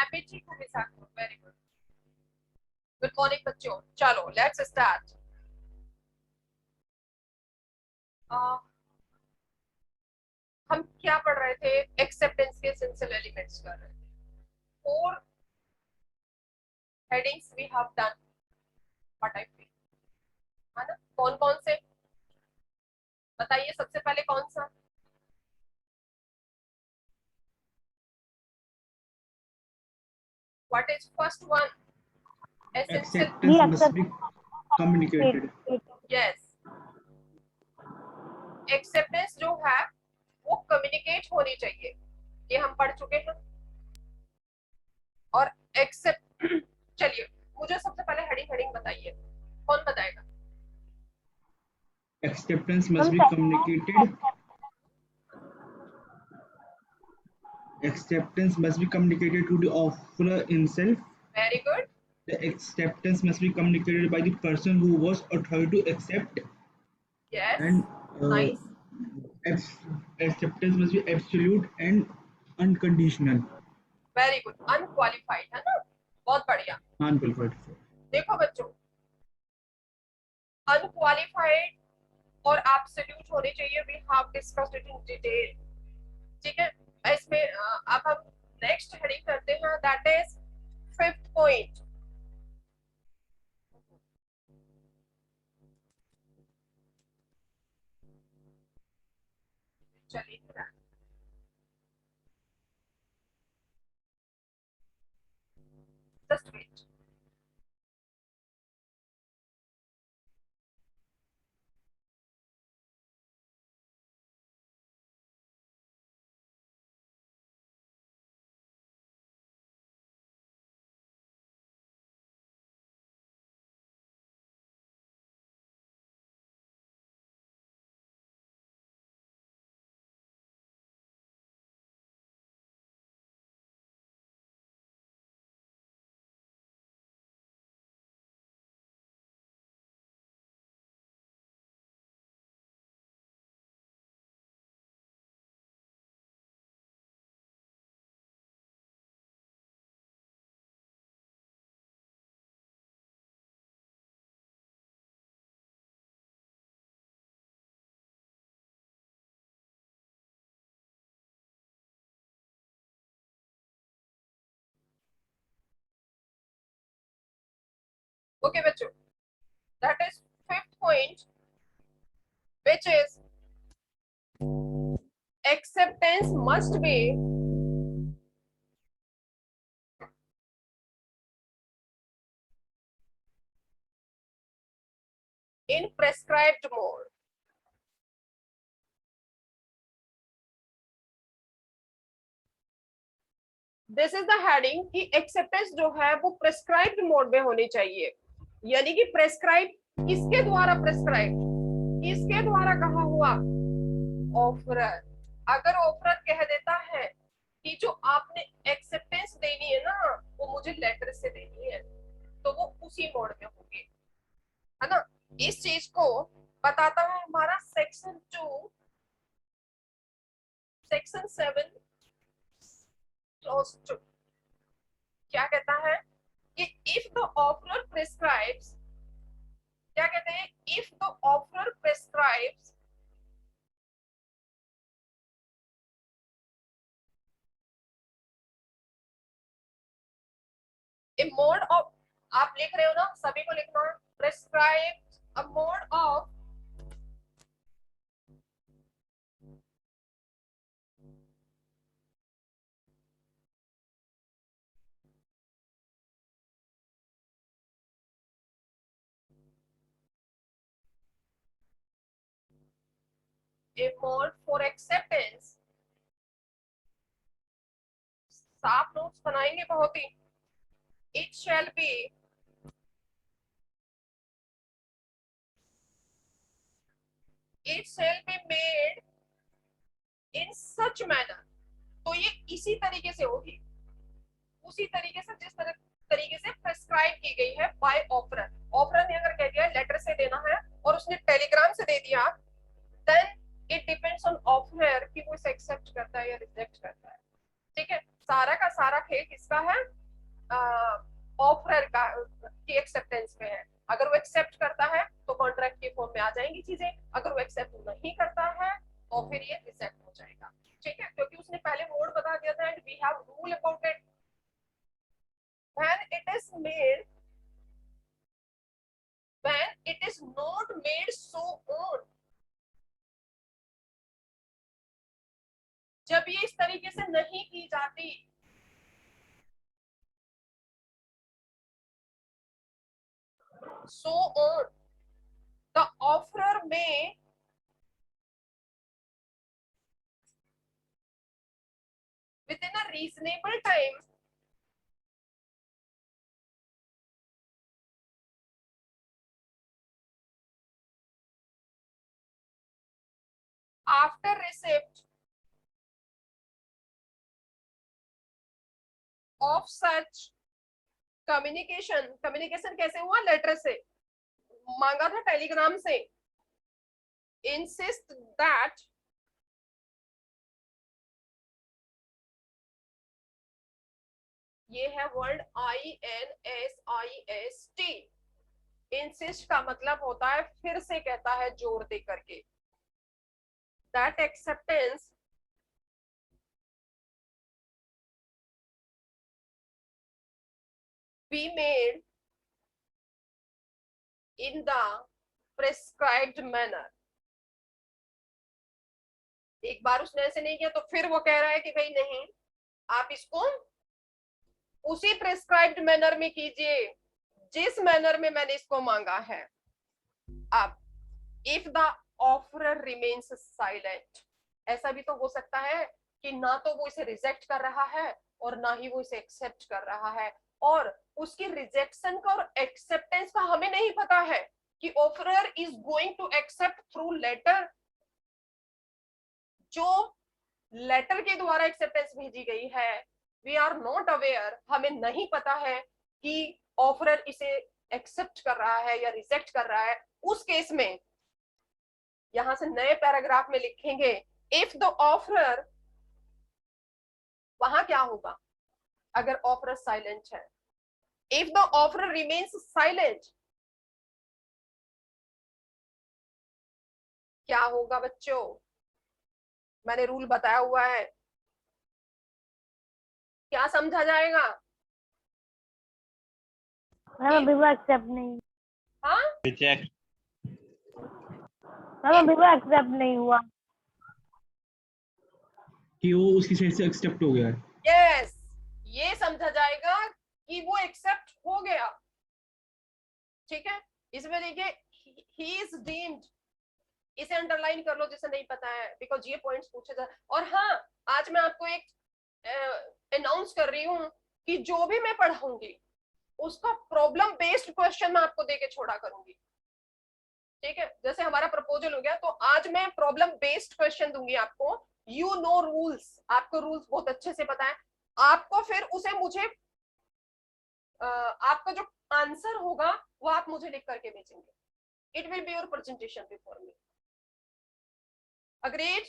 मैं भी ठीक हूँ Vishakha, very good. Good morning बच्चों, चलो लेट्स स्टार्ट। हम क्या पढ़ रहे थे? एक्सेप्टेंस के एसेंशियल एलिमेंट्स कर रहे थे। Four headings we have done, what I feel, है ना? कौन कौन से बताइए, सबसे पहले कौन सा? What is first one? Essential. Acceptance must be communicated. Yes, acceptance जो है वो कम्युनिकेट होनी चाहिए, ये हम पढ़ चुके हैं। और एक्सेप्ट चलिए, मुझे सबसे पहले हेडिंग हेडिंग बताइए, कौन बताएगा? Acceptance must be communicated. Acceptance must be communicated to the offerer himself. Very good, The acceptance must be communicated by the person who was authorized to accept, yes, and nice, acceptance must be absolute and unconditional. Very good. Unqualified, है ना? बहुत बढ़िया। Unqualified. देखो बच्चों, unqualified और absolute होने चाहिए, we have discussed it in detail. ठीक है, इसमें अब हम नेक्स्ट हेडिंग करते हैं, दैट इज फिफ्थ पॉइंट। चलिए, जस्ट वेट। ओके बच्चों, that is fifth point, which is acceptance must be in prescribed mode। This is the heading कि एक्सेप्टेंस जो है वो प्रेस्क्राइब्ड मोड में होनी चाहिए। यानी कि प्रेस्क्राइब किसके द्वारा? प्रेस्क्राइब किसके द्वारा कहा हुआ? ऑफरर। अगर ऑफरर कह देता है कि जो आपने एक्सेप्टेंस देनी है ना वो मुझे लेटर से देनी है, तो वो उसी मोड में होगी, है ना? इस चीज को बताता है हमारा सेक्शन 2 सेक्शन 7 क्लॉज 2। क्या कहता है कि इफ द ऑफरर प्रिस्क्राइब्स, क्या कहते हैं? If the offerer prescribes a mode of, आप लिख रहे हो ना, सभी को लिखना है, prescribe a mode of a mode for acceptance. साफ नोट्स बनाएंगे बहुत ही। It shall be it shall be made in such manner, तो ये इसी तरीके से होगी, उसी तरीके से जिस तरीके से प्रेस्क्राइब की गई है बाय ऑफरर। ऑफरर ने अगर कह दिया लेटर से देना है और उसने टेलीग्राम से दे दिया, then it depends on offerer कि वो इसे एक्सेप्ट करता है या रिजेक्ट करता है। ठीक है, सारा का सारा खेल किसका है, ऑफरर का की एक्सेप्टेंस में है। अगर वो एक्सेप्ट करता है तो कॉन्ट्रैक्ट के फॉर्म में आ जाएंगी चीजें, अगर वो एक्सेप्ट नहीं करता है तो फिर ये रिजेक्ट हो जाएगा। ठीक है, क्योंकि उसने पहले मोड बता दिया था and we have rule about it. when it is made when it is not made so on, जब ये इस तरीके से नहीं की जाती, so on, the offerer may within a reasonable time after receipt of such communication, communication कैसे हुआ, लेटर से मांगा था, टेलीग्राम से, insist that ये है वर्ड INSIST। इंसिस्ट का मतलब होता है फिर से कहता है जोर दे करके, that acceptance be made in the prescribed manner. एक बार उसने ऐसे नहीं किया तो फिर वो कह रहा है कि भाई नहीं, आप इसको उसी प्रिस्क्राइब्ड मैनर में कीजिए जिस मैनर में मैंने इसको मांगा है। अब if the offeror remains silent, ऐसा भी तो हो सकता है कि ना तो वो इसे रिजेक्ट कर रहा है और ना ही वो इसे एक्सेप्ट कर रहा है, और उसकी रिजेक्शन का और एक्सेप्टेंस का हमें नहीं पता है कि offerer is going to accept through letter, जो लेटर के द्वारा एक्सेप्टेंस भेजी गई है, वी आर नॉट अवेयर, हमें नहीं पता है कि ऑफरर इसे एक्सेप्ट कर रहा है या रिजेक्ट कर रहा है। उस केस में यहां से नए पैराग्राफ में लिखेंगे इफ द ऑफरर, वहां क्या होगा अगर ऑफरर साइलेंट है, if the offeror remains silent, क्या होगा बच्चों, मैंने रूल बताया हुआ है, क्या समझा जाएगा। मैम अभी वो एक्सेप्ट नहीं, हाँ, रिजेक्ट। मैम अभी वो एक्सेप्ट नहीं हुआ कि वो उसकी साइड से एक्सेप्ट हो गया है। यस, ये समझा जाएगा कि वो एक्सेप्ट हो गया। ठीक है, इसमें देखिए ही इज डीम्ड, इसे अंडरलाइन कर लो जिसे नहीं पता है, बिकॉज ये पॉइंट्स पूछे जाए। और हाँ, आज मैं आपको एक अनाउंस कर रही हूँ कि जो भी मैं पढ़ाऊंगी उसका प्रॉब्लम बेस्ड क्वेश्चन मैं आपको देके छोड़ा करूंगी। ठीक है, जैसे हमारा प्रपोजल हो गया तो आज मैं प्रॉब्लम बेस्ड क्वेश्चन दूंगी आपको। यू नो रूल्स, आपको रूल्स बहुत अच्छे से पता है, आपको फिर उसे मुझे आपका जो आंसर होगा वो आप मुझे लिख करके भेजेंगे। It will be your presentation before me. Agreed?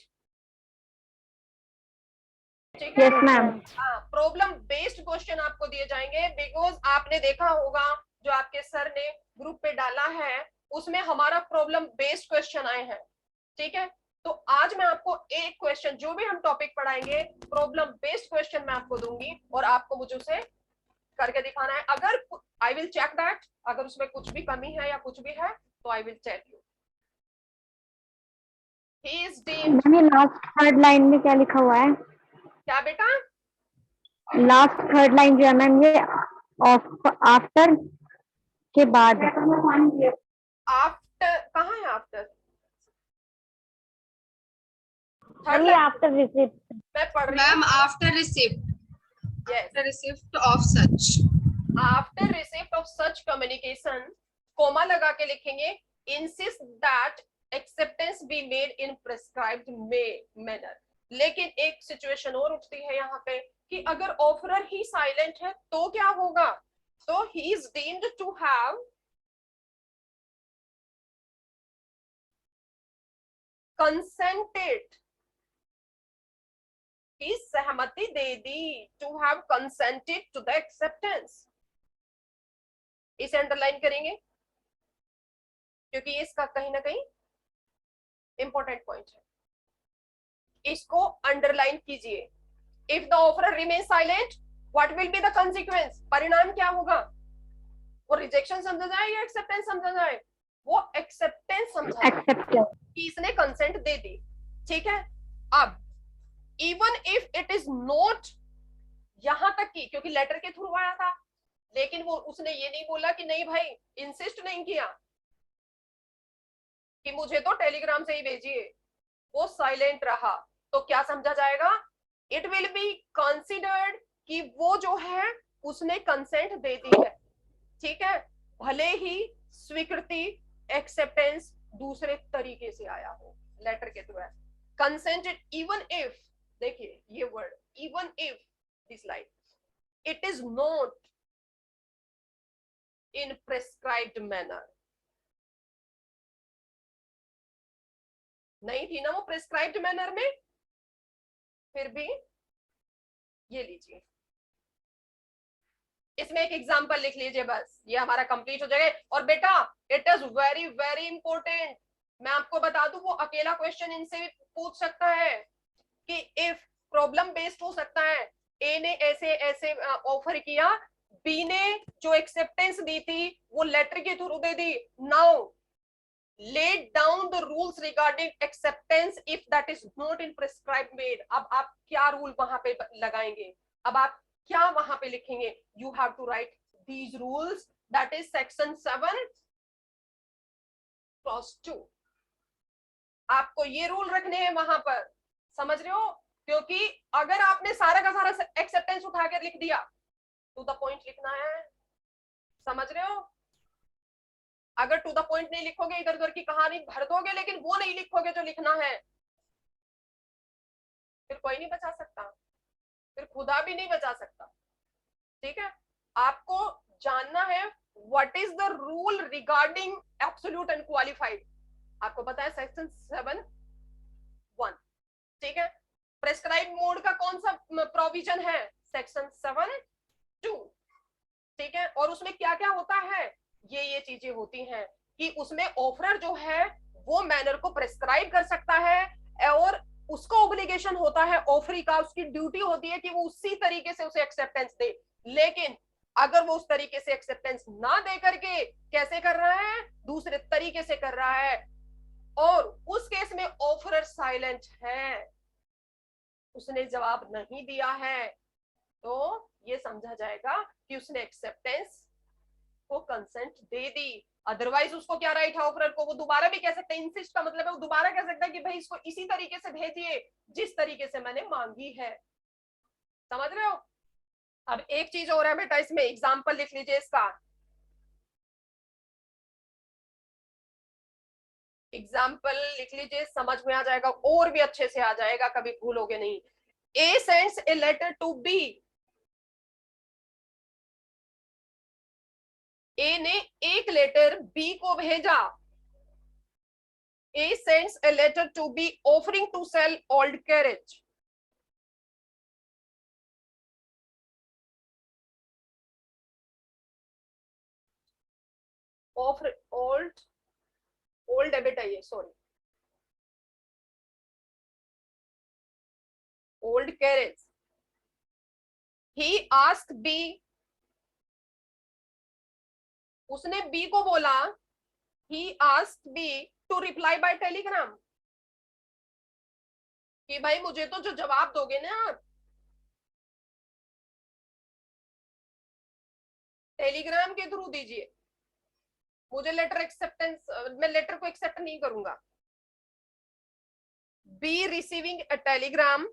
ठीक है, यस मैम। हाँ, प्रॉब्लम बेस्ड क्वेश्चन आपको दिए जाएंगे, बिकॉज आपने देखा होगा जो आपके सर ने ग्रुप पे डाला है उसमें हमारा प्रॉब्लम बेस्ड क्वेश्चन आए हैं। ठीक है, तो आज मैं आपको एक क्वेश्चन, जो भी हम टॉपिक पढ़ाएंगे प्रॉब्लम बेस्ड क्वेश्चन मैं आपको दूंगी और आपको मुझे उसे करके दिखाना है। अगर आई विल चेक दैट, अगर उसमें कुछ भी कमी है या कुछ भी है तो I will tell you. He is deemed, ma'am ये लास्ट थर्ड लाइन में क्या लिखा हुआ है? क्या बेटा, लास्ट थर्ड लाइन जो है मैम, ये आफ्टर के बाद। आफ्टर कहाँ है, आफ्टर मैम ये आफ्टर रिसिप्ट। मैं पढ़ रही Ma'am, हूँ। after receipt, Yes. after receipt of such. After receipt of such communication, comma लगा के लिखेंगे insist that acceptance be made in prescribed manner। लेकिन एक सिचुएशन और उठती है यहाँ पे कि अगर ऑफरर ही साइलेंट है तो क्या होगा, तो he is deemed to have consented की सहमति दे दी, to have consented to the acceptance. इसे अंडरलाइन करेंगे क्योंकि इसका कहीं ना कहीं इंपॉर्टेंट पॉइंट है, इसको अंडरलाइन कीजिए। If the offeror remain silent, what will be the consequence, परिणाम क्या होगा? वो रिजेक्शन समझा जाए या एक्सेप्टेंस समझा जाए? वो एक्सेप्टेंस समझा जाए कि इसने कंसेंट दे दी। ठीक है, अब even if it is not, यहां तक की क्योंकि लेटर के थ्रू आया था, लेकिन वो उसने ये नहीं बोला कि नहीं भाई, इंसिस्ट नहीं किया कि मुझे तो टेलीग्राम से ही भेजिए, वो साइलेंट रहा, तो क्या समझा जाएगा? इट विल बी कंसिडर्ड कि वो जो है उसने कंसेंट दे दी है। ठीक है, भले ही स्वीकृति एक्सेप्टेंस दूसरे तरीके से आया हो, लेटर के थ्रू। कंसेंटेड इवन इफ, देखिए ये word even if this line, it is not in prescribed manner. नहीं थी ना वो प्रेस्क्राइब्ड मैनर में, फिर भी ये लीजिए, इसमें एक एग्जांपल लिख लीजिए, बस ये हमारा कंप्लीट हो जाएगा। और बेटा it is very very important, मैं आपको बता दूं, वो अकेला क्वेश्चन इनसे भी पूछ सकता है कि इफ प्रॉब्लम बेस्ड हो सकता है, ए ने ऐसे ऐसे ऑफर किया, बी ने जो एक्सेप्टेंस दी थी वो लेटर के through they the, now laid down the rules regarding acceptance if that is not in prescribed made। अब आप क्या रूल वहां पे लगाएंगे, अब आप क्या वहां पे लिखेंगे? you have to write these rules, that is section 7 clause 2। आपको ये रूल रखने हैं वहां पर, समझ रहे हो? क्योंकि अगर आपने सारा का सारा एक्सेप्टेंस उठा कर लिख दिया, टू द पॉइंट लिखना है, समझ रहे हो? अगर टू द पॉइंट नहीं लिखोगे, इधर उधर की कहानी भर दोगे, लेकिन वो नहीं लिखोगे जो लिखना है, फिर कोई नहीं बचा सकता, फिर खुदा भी नहीं बचा सकता। ठीक है, आपको जानना है what is the rule regarding absolute and qualified. आपको पता है सेक्शन 7(1). ठीक है, प्रेस्क्राइब मोड का कौन सा प्रोविजन है? सेक्शन 7(2). ठीक है, और उसमें क्या क्या होता है? ये चीजें होती हैं कि उसमें ऑफरर जो है वो मैनर को प्रेस्क्राइब कर सकता है और उसको ऑब्लिगेशन होता है ऑफरी का, उसकी ड्यूटी होती है कि वो उसी तरीके से उसे एक्सेप्टेंस दे। लेकिन अगर वो उस तरीके से एक्सेप्टेंस ना दे करके कैसे कर रहा है, दूसरे तरीके से कर रहा है, और उस केस में ऑफरर साइलेंट है, उसने जवाब नहीं दिया है, तो ये समझा जाएगा कि उसने एक्सेप्टेंस को कंसेंट दे दी। अदरवाइज उसको क्या राइट है ऑफरर को? वो दोबारा भी कह सकता है, इंसिस्ट का मतलब है वो दोबारा कह सकता है कि भाई इसको इसी तरीके से भेजिए जिस तरीके से मैंने मांगी है। समझ रहे हो? अब एक चीज और है बेटा, इसमें एग्जांपल लिख लीजिए इसका, एग्जाम्पल लिख लीजिए, समझ में आ जाएगा और भी अच्छे से आ जाएगा, कभी भूलोगे नहीं। A sends a letter to B, A ने एक लेटर बी को भेजा। A sends a letter to B offering to sell old carriage. Offer old old है बेटा ये, sorry, old carriage. He asked B, उसने बी को बोला, he asked B to reply by telegram, कि भाई मुझे तो जो जवाब दोगे ना आप टेलीग्राम के थ्रू दीजिए, मुझे लेटर एक्सेप्टेंस, मैं लेटर को एक्सेप्ट नहीं करूंगा। B receiving a telegram,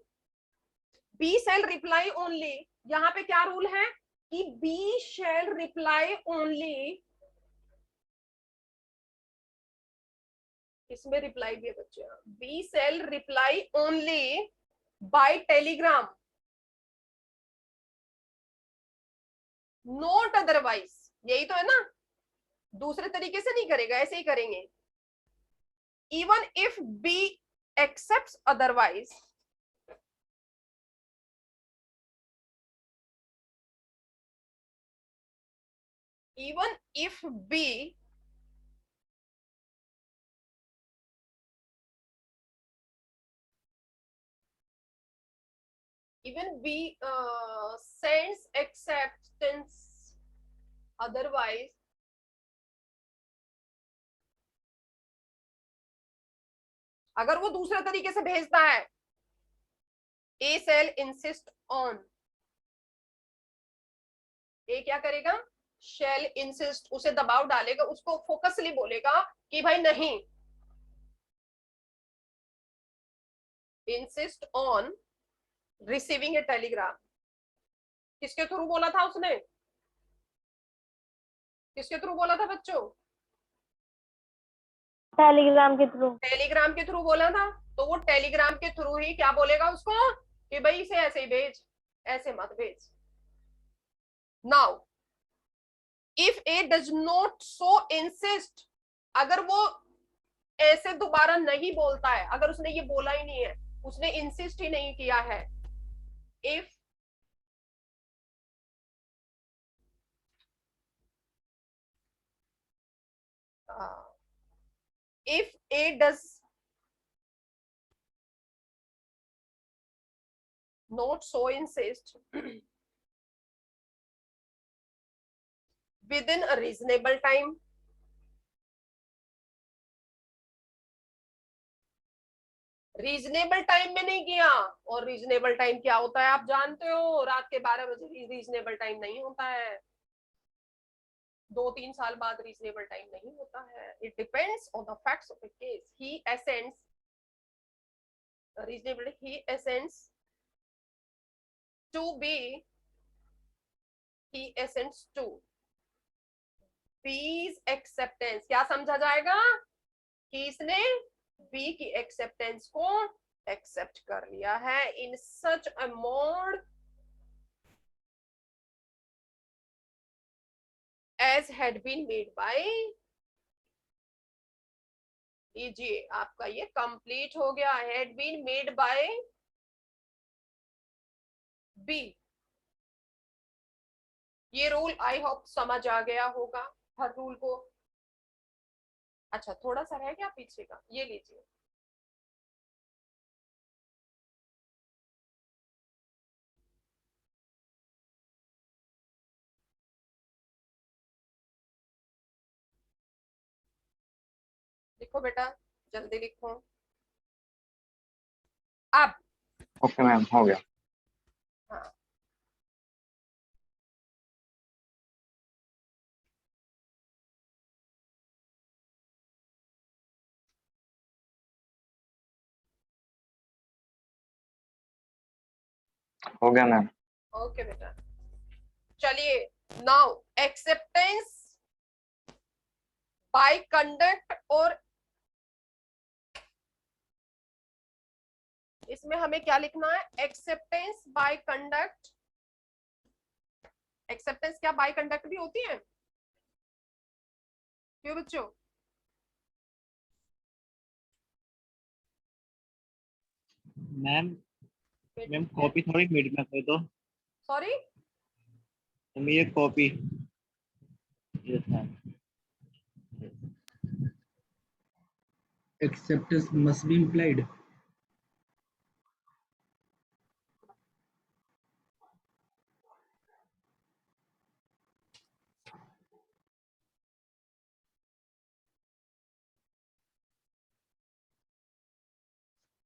B shall reply only, यहाँ पे क्या रूल है कि बी शैल रिप्लाई ओनली, इसमें रिप्लाई भी है बच्चे, B shall reply only by telegram, not otherwise. यही तो है ना, दूसरे तरीके से नहीं करेगा, ऐसे ही करेंगे। Even if B accepts otherwise, even if B sends acceptance, otherwise अगर वो दूसरे तरीके से भेजता है, A cell insist on, ए क्या करेगा, शेल इंसिस्ट, उसे दबाव डालेगा, उसको फोकसली बोलेगा कि भाई नहीं, insist on receiving A Telegram. किसके थ्रू बोला था उसने, किसके थ्रू बोला था बच्चों, टेलीग्राम के थ्रू। टेलीग्राम के थ्रू बोला था, तो वो टेलीग्राम के थ्रू ही क्या बोलेगा उसको कि भाई इसे ऐसे ही भेज, ऐसे मत भेज। Now if A does not so insist, अगर वो ऐसे दोबारा नहीं बोलता है, अगर उसने ये बोला ही नहीं है, उसने इंसिस्ट ही नहीं किया है, if if A does not so insist within a reasonable time, reasonable time में नहीं किया, और रीजनेबल टाइम क्या होता है आप जानते हो, रात के 12 बजे रीजनेबल टाइम नहीं होता है, 2-3 साल बाद रीजनेबल टाइम नहीं होता है, it depends on the facts of the case, he assents reasonable, he assents to B, he assents to B's acceptance, क्या समझा जाएगा कि इसने बी की एक्सेप्टेंस को एक्सेप्ट कर लिया है, in such a mode as had been made by, लीजिए आपका ये कंप्लीट हो गया, had been made by B. ये रूल आई होप समझ आ गया होगा हर रूल को। अच्छा थोड़ा सा रह गया पीछे का, ये लीजिए, लिखो बेटा, जल्दी लिखो। अब ओके मैम, हो गया। हाँ, हो गया मैम। ओके बेटा, चलिए नाउ एक्सेप्टेंस बाय कंडक्ट, और इसमें हमें क्या लिखना है, एक्सेप्टेंस बाय कंडक्ट, एक्सेप्टेंस क्या बाय कंडक्ट भी होती है, क्यों बच्चों, मैम मैम कॉपी थोड़ी मिड में कर दो, सॉरी, ये copy. Yes ma'am. Acceptance must be implied.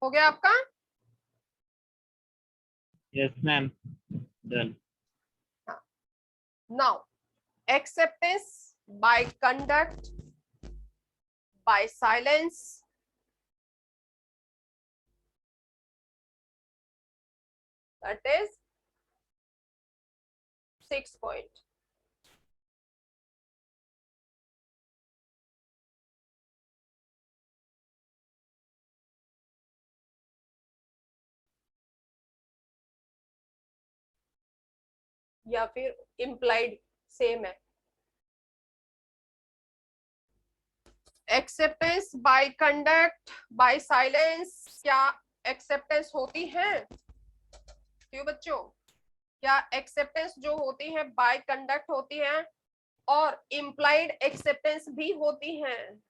हो गया आपका, yes ma'am, done. Now acceptance by conduct bye silence, that is 6 point। या फिर इम्प्लाइड सेम है, acceptance by conduct bye silence, क्या एक्सेप्टेंस होती है, क्यों बच्चों, क्या एक्सेप्टेंस जो होती है बाय कंडक्ट होती है, और इम्प्लाइड एक्सेप्टेंस भी होती हैं।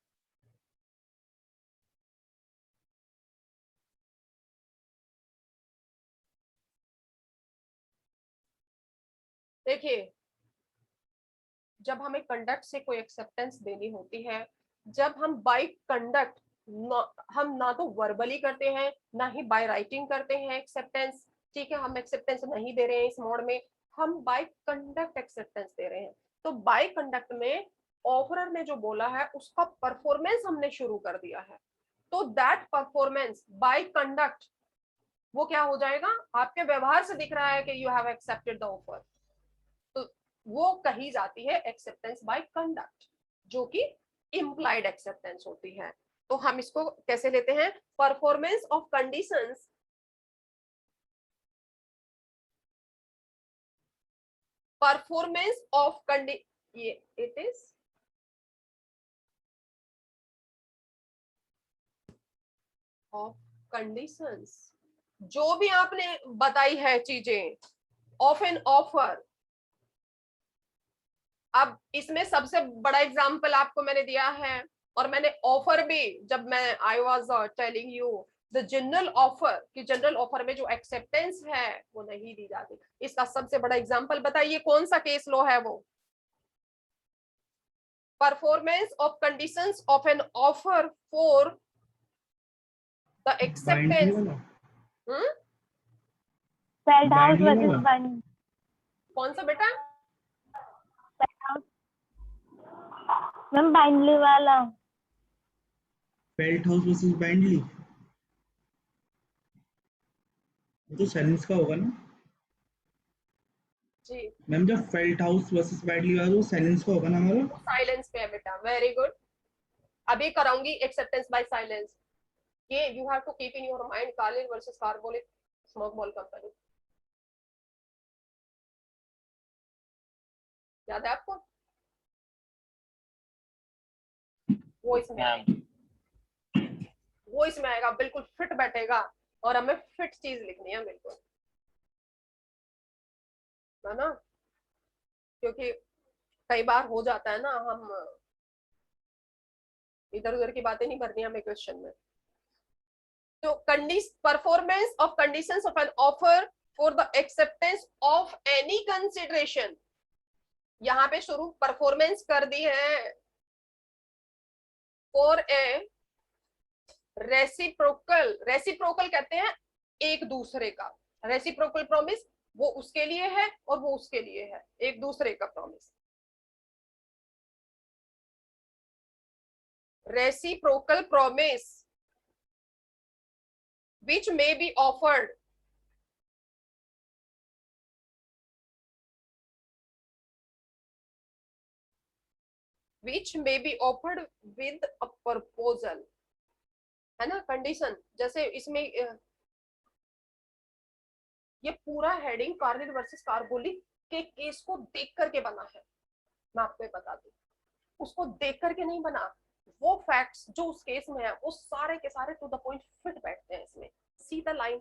देखिए, जब हमें कंडक्ट से कोई एक्सेप्टेंस देनी होती है, जब हम बाय कंडक्ट हम ना तो वर्बली करते हैं ना ही बाय राइटिंग करते हैं एक्सेप्टेंस, ठीक है, हम एक्सेप्टेंस नहीं दे रहे हैं इस मोड में, हम बाय कंडक्ट एक्सेप्टेंस दे रहे हैं। तो बाय कंडक्ट में ऑफरर ने जो बोला है उसका परफॉर्मेंस हमने शुरू कर दिया है, तो दैट परफॉर्मेंस बाय कंडक्ट वो क्या हो जाएगा, आपके व्यवहार से दिख रहा है कि you have accepted the offer, तो वो कही जाती है एक्सेप्टेंस बाय कंडक्ट, जो कि इम्प्लाइड एक्सेप्टेंस होती है। तो हम इसको कैसे लेते हैं, performance of conditions, performance of ये इट इज ऑफ कंडीशंस, जो भी आपने बताई है चीजें ऑफ एन ऑफर। अब इसमें सबसे बड़ा एग्जांपल आपको मैंने दिया है, और मैंने ऑफर भी, जब मैं I was telling you the general offer, कि जनरल ऑफर में जो एक्सेप्टेंस है वो नहीं दी जाती, इसका सबसे बड़ा एग्जांपल बताइए कौन सा केस लॉ है वो, performance of conditions of an offer for the acceptance. Felthouse Bindley versus वाला कौन सा बेटा, मैम बाइंडली वाला। फेल्ट हाउस वर्सेस बाइंडली, तो साइलेंस का होगा ना जी मैम, जब फेल्ट हाउस वर्सेस बाइंडली वाला तो साइलेंस का होगा ना हमारा। वो साइलेंस पे है बेटा, वेरी गुड। अभी कराऊंगी एक्सेप्टेंस बाय साइलेंस, ये you have to keep in your mind, Carlill versus Carbolic Smoke Ball Company, याद है आपको, वो इसमें आएगा, वो इसमें आएगा, बिल्कुल फिट बैठेगा, और हमें फिट चीज लिखनी है बिल्कुल, है ना, क्योंकि कई बार हो जाता है ना, हम इधर उधर की बातें नहीं करनी हमें क्वेश्चन में। तो performance of conditions of an offer for the acceptance of any consideration, यहाँ पे शुरू परफॉर्मेंस कर दी है, फॉर ए रेसिप्रोकल, रेसिप्रोकल कहते हैं एक दूसरे का, रेसिप्रोकल प्रॉमिस वो उसके लिए है और वो उसके लिए है, एक दूसरे का promise, reciprocal promise which may be offered with a proposal, है ना, कंडीशन। जैसे इसमें ये पूरा हेडिंग कार्लिन वर्सेस कार्बोलिक के केस को देख करके बना है, मैं आपको ये बता दूं, उसको देख करके नहीं बना, वो फैक्ट्स जो उस केस में है वो सारे के सारे टू द पॉइंट फिट बैठते हैं इसमें, सी द लाइन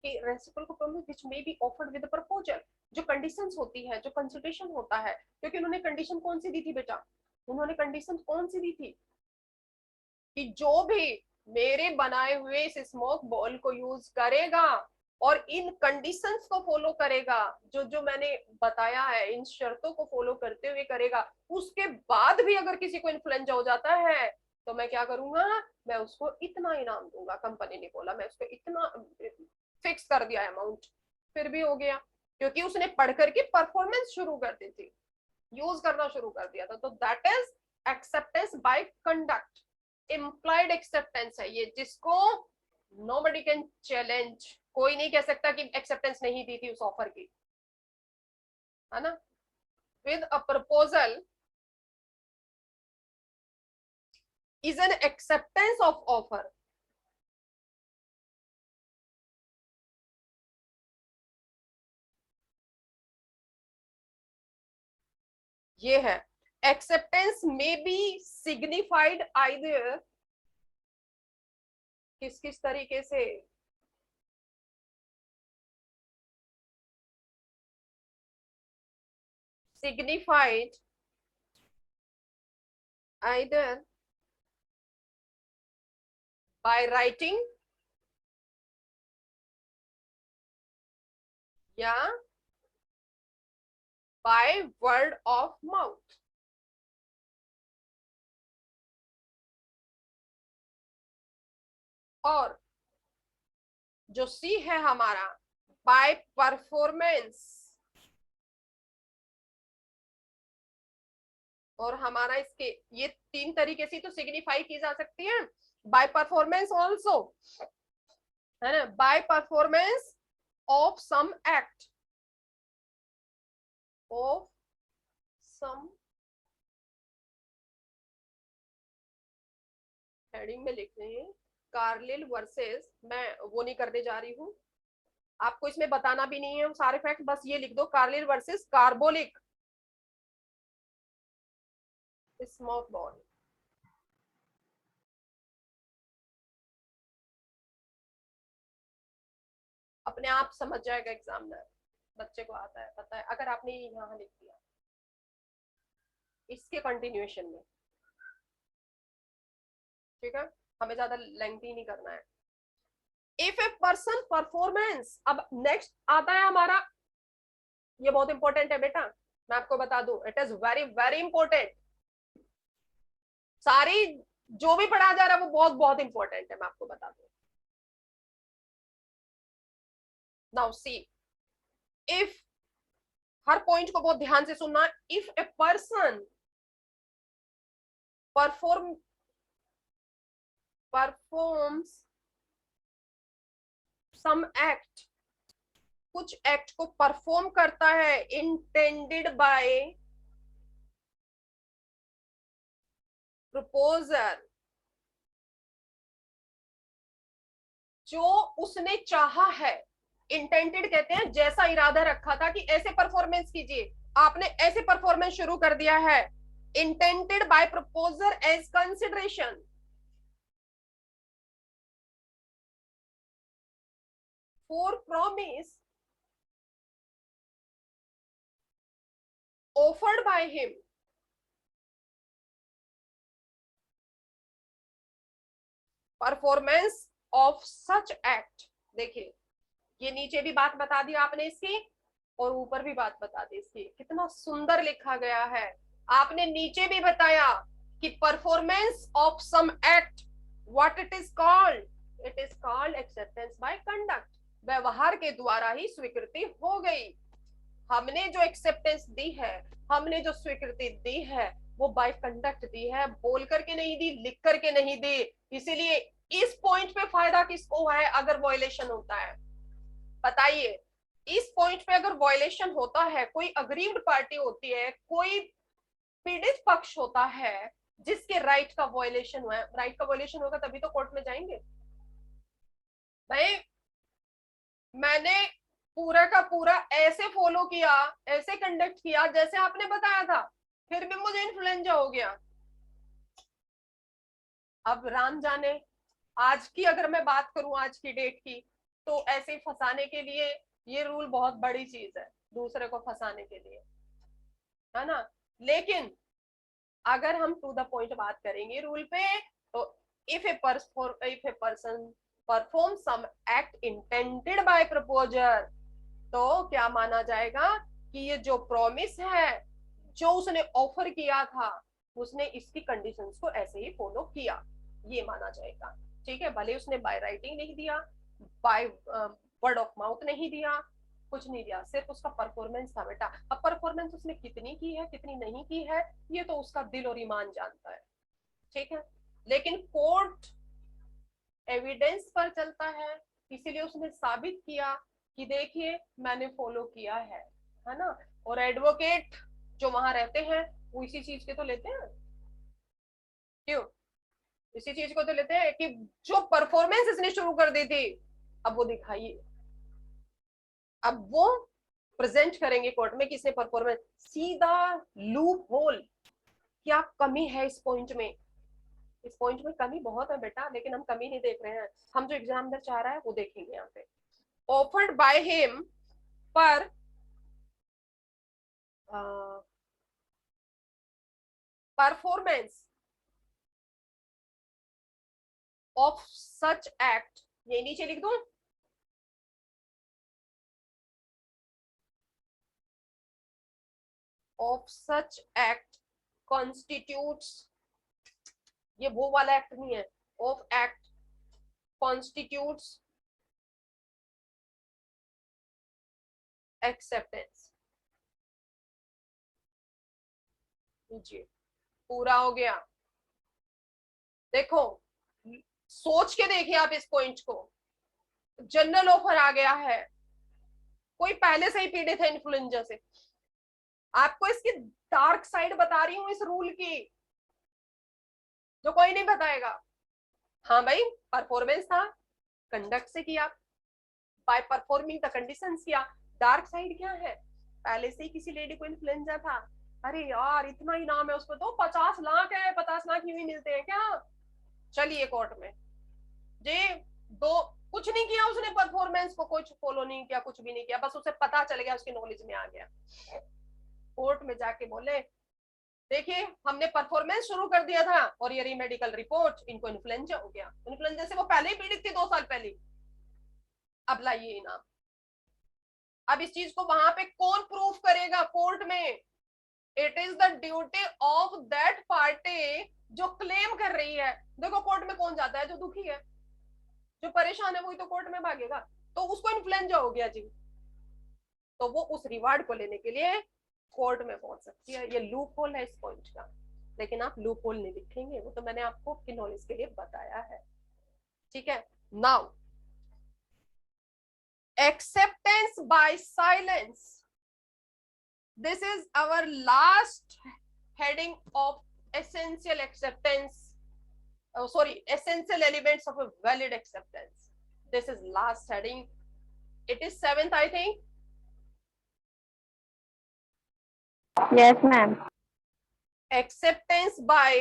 कि reciprocal promise which may be offered with a proposal, जो कंडीशंस होती है, जो कंसिडरेशन होता है, क्योंकि उन्होंने कंडीशन कौन सी दी थी बेटा, उन्होंने कंडीशन कौन सी दी थी कि जो भी मेरे बनाए हुए इस स्मोक बॉल को यूज करेगा और इन कंडीशंस को फॉलो करेगा, जो जो मैंने बताया है इन शर्तों को फॉलो करते हुए करेगा, उसके बाद भी अगर किसी को इन्फ्लुएंजा हो जाता है तो मैं क्या करूंगा, मैं उसको इतना इनाम दूंगा, कंपनी ने बोला मैं उसको इतना फिक्स कर दिया अमाउंट, फिर भी हो गया क्योंकि उसने पढ़ करके परफॉर्मेंस शुरू कर दी थी, यूज करना शुरू कर दिया था, तो that is acceptance by conduct, implied acceptance है ये, जिसको नोबडी कैन चैलेंज, कोई नहीं कह सकता कि एक्सेप्टेंस नहीं दी थी उस ऑफर की, है ना, with a proposal is an acceptance of offer, ये है एक्सेप्टेंस में बी सिग्निफाइड आइदर, किस किस तरीके से, signified either by writing या by word of mouth। और जो सी है हमारा by परफॉर्मेंस, और हमारा इसके ये तीन तरीके से तो सिग्निफाई की जा सकती है। बाय परफॉर्मेंस ऑल्सो, है ना, by performance of some act, of some, heading में लिख रहे हैं कार्लिल वर्सेस, मैं वो नहीं करने जा रही हूं, आपको इसमें बताना भी नहीं है सारे फैक्ट, बस ये लिख दो Carlill versus Carbolic Smoke ball. अपने आप समझ जाएगा एग्जामिनर, बच्चे को आता है पता है, अगर आपने यहाँ लिख दिया इसके कंटिन्यूएशन में, ठीक है, हमें ज्यादा लेंथी नहीं करना है। इफ ए पर्सन परफॉर्मेंस, अब नेक्स्ट आता है हमारा, ये बहुत इंपॉर्टेंट है बेटा, मैं आपको बता दूं, it is very very important. सारी जो भी पढ़ा जा रहा है वो बहुत बहुत इंपॉर्टेंट है, मैं आपको बता दूं। नाउ सी, इफ, हर पॉइंट को बहुत ध्यान से सुनना, if a person performs some act, कुछ एक्ट को परफॉर्म करता है इंटेंडेड बाय प्रपोजर, जो उसने चाहा है, इंटेंडेड कहते हैं जैसा इरादा रखा था कि ऐसे परफॉर्मेंस कीजिए, आपने ऐसे परफॉर्मेंस शुरू कर दिया है, intended by proposer as consideration for promise offered by him, performance of such act. देखिए ये नीचे भी बात बता दी आपने इसकी और ऊपर भी बात बता दी इसकी, कितना सुंदर लिखा गया है। आपने नीचे भी बताया कि performance of some act, what it is called, it is called acceptance by conduct, व्यवहार के द्वारा ही स्वीकृति हो गई। हमने जो एक्सेप्टेंस दी है, हमने जो स्वीकृति दी है, वो बाय कंडक्ट दी है, बोल करके नहीं दी, लिख करके नहीं दी। इसीलिए इस पॉइंट पे फायदा किसको है अगर वायलेशन होता है, बताइए। इस पॉइंट पे अगर वायलेशन होता है, कोई अग्रीव्ड पार्टी होती है, कोई पीड़ित पक्ष होता है जिसके राइट का वायलेशन हुआ है, राइट का वायलेशन होगा तभी तो कोर्ट में जाएंगे। भाई मैंने पूरा का पूरा ऐसे फॉलो किया, ऐसे कंडक्ट किया जैसे आपने बताया था, फिर भी मुझे इन्फ्लुएंजा हो गया। अब राम जाने, आज की अगर मैं बात करूं, आज की डेट की, तो ऐसे फंसाने के लिए ये रूल बहुत बड़ी चीज है, दूसरे को फंसाने के लिए, है ना। लेकिन अगर हम टू द पॉइंट बात करेंगे रूल पे, तो if a person perform some act intended by proposer, तो क्या माना जाएगा कि ये जो प्रॉमिस है, जो उसने ऑफर किया था, उसने इसकी कंडीशंस को ऐसे ही फॉलो किया, ये माना जाएगा। ठीक है, भले उसने बाय राइटिंग नहीं दिया, बाय वर्ड ऑफ माउथ नहीं दिया, कुछ नहीं दिया, सिर्फ उसका परफॉर्मेंस था बेटा। अब परफॉर्मेंस उसने कितनी की है कितनी नहीं की है, ये तो उसका दिल और ईमान जानता है, ठीक है। लेकिन कोर्ट एविडेंस पर चलता है, इसीलिए उसने साबित किया कि देखिए मैंने फॉलो किया है ना। और एडवोकेट जो वहां रहते हैं वो इसी चीज के तो लेते हैं, क्यों, इसी चीज को तो लेते हैं कि जो परफॉर्मेंस इसने शुरू कर दी थी, अब वो दिखाइए, अब वो प्रेजेंट करेंगे कोर्ट में किसने परफॉर्मेंस। सीधा लूप होल, क्या कमी है इस पॉइंट में, इस पॉइंट में कमी बहुत है बेटा, लेकिन हम कमी नहीं देख रहे हैं, हम जो एग्जामिनर चाह रहा है वो देखेंगे यहाँ पे। ऑफर्ड बाय हिम पर परफॉर्मेंस ऑफ सच एक्ट, ये नीचे लिख दूं, ऑफ सच एक्ट कॉन्स्टिट्यूट्स, ये वो वाला एक्ट नहीं है, ऑफ एक्ट कॉन्स्टिट्यूट्स एक्सेप्टेंस। लीजिए पूरा हो गया। देखो सोच के देखिए आप इस पॉइंट को, जनरल ऑफर आ गया है, कोई पहले से ही पीड़ित है इन्फ्लुएंजा से, आपको इसकी डार्क साइड बता रही हूं इस रूल की, जो कोई नहीं बताएगा। हाँ भाई परफॉर्मेंस था, कंडक्ट से किया, बाय परफॉर्मिंग द कंडीशंस किया। डार्क साइड क्या है, पहले से ही किसी लेडी को इन्फ्लुएंजा था, अरे यार इतना इनाम है उसमें तो 50 लाख है, 50 लाख यूं ही मिलते हैं क्या, चलिए कोर्ट में जी, दो कुछ नहीं किया उसने, परफॉर्मेंस को कुछ फॉलो नहीं किया, कुछ भी नहीं किया, बस उसे पता चल गया, उसकी नॉलेज में आ गया, कोर्ट में जाके बोले देखिए हमने परफॉर्मेंस शुरू कर दिया था और ये मेडिकल रिपोर्ट, इनको इन्फ्लुएंजा हो गया, इन्फ्लुएंजा से वो पहले ही पीड़ित थी 2 साल पहले, अब लाइए इनाम। अब इस चीज को वहां पे कौन प्रूफ करेगा कोर्ट में, it is the duty of that party जो क्लेम कर रही है। देखो कोर्ट में कौन जाता है, जो दुखी है, जो परेशान है, वही तो कोर्ट में भागेगा, तो उसको इन्फ्लुएंजा हो गया जी, तो वो उस रिवार्ड को लेने के लिए कोर्ट में पहुंच सकती है। ये लूप होल है इस पॉइंट का, लेकिन आप लूप होल नहीं लिखेंगे, वो तो मैंने आपको आपकी नॉलेज के लिए बताया है, ठीक है। Now acceptance by silence, this is our last heading of essential acceptance, essential elements of a valid acceptance. This is last heading, it is 7th I think. Yes ma'am. Acceptance by,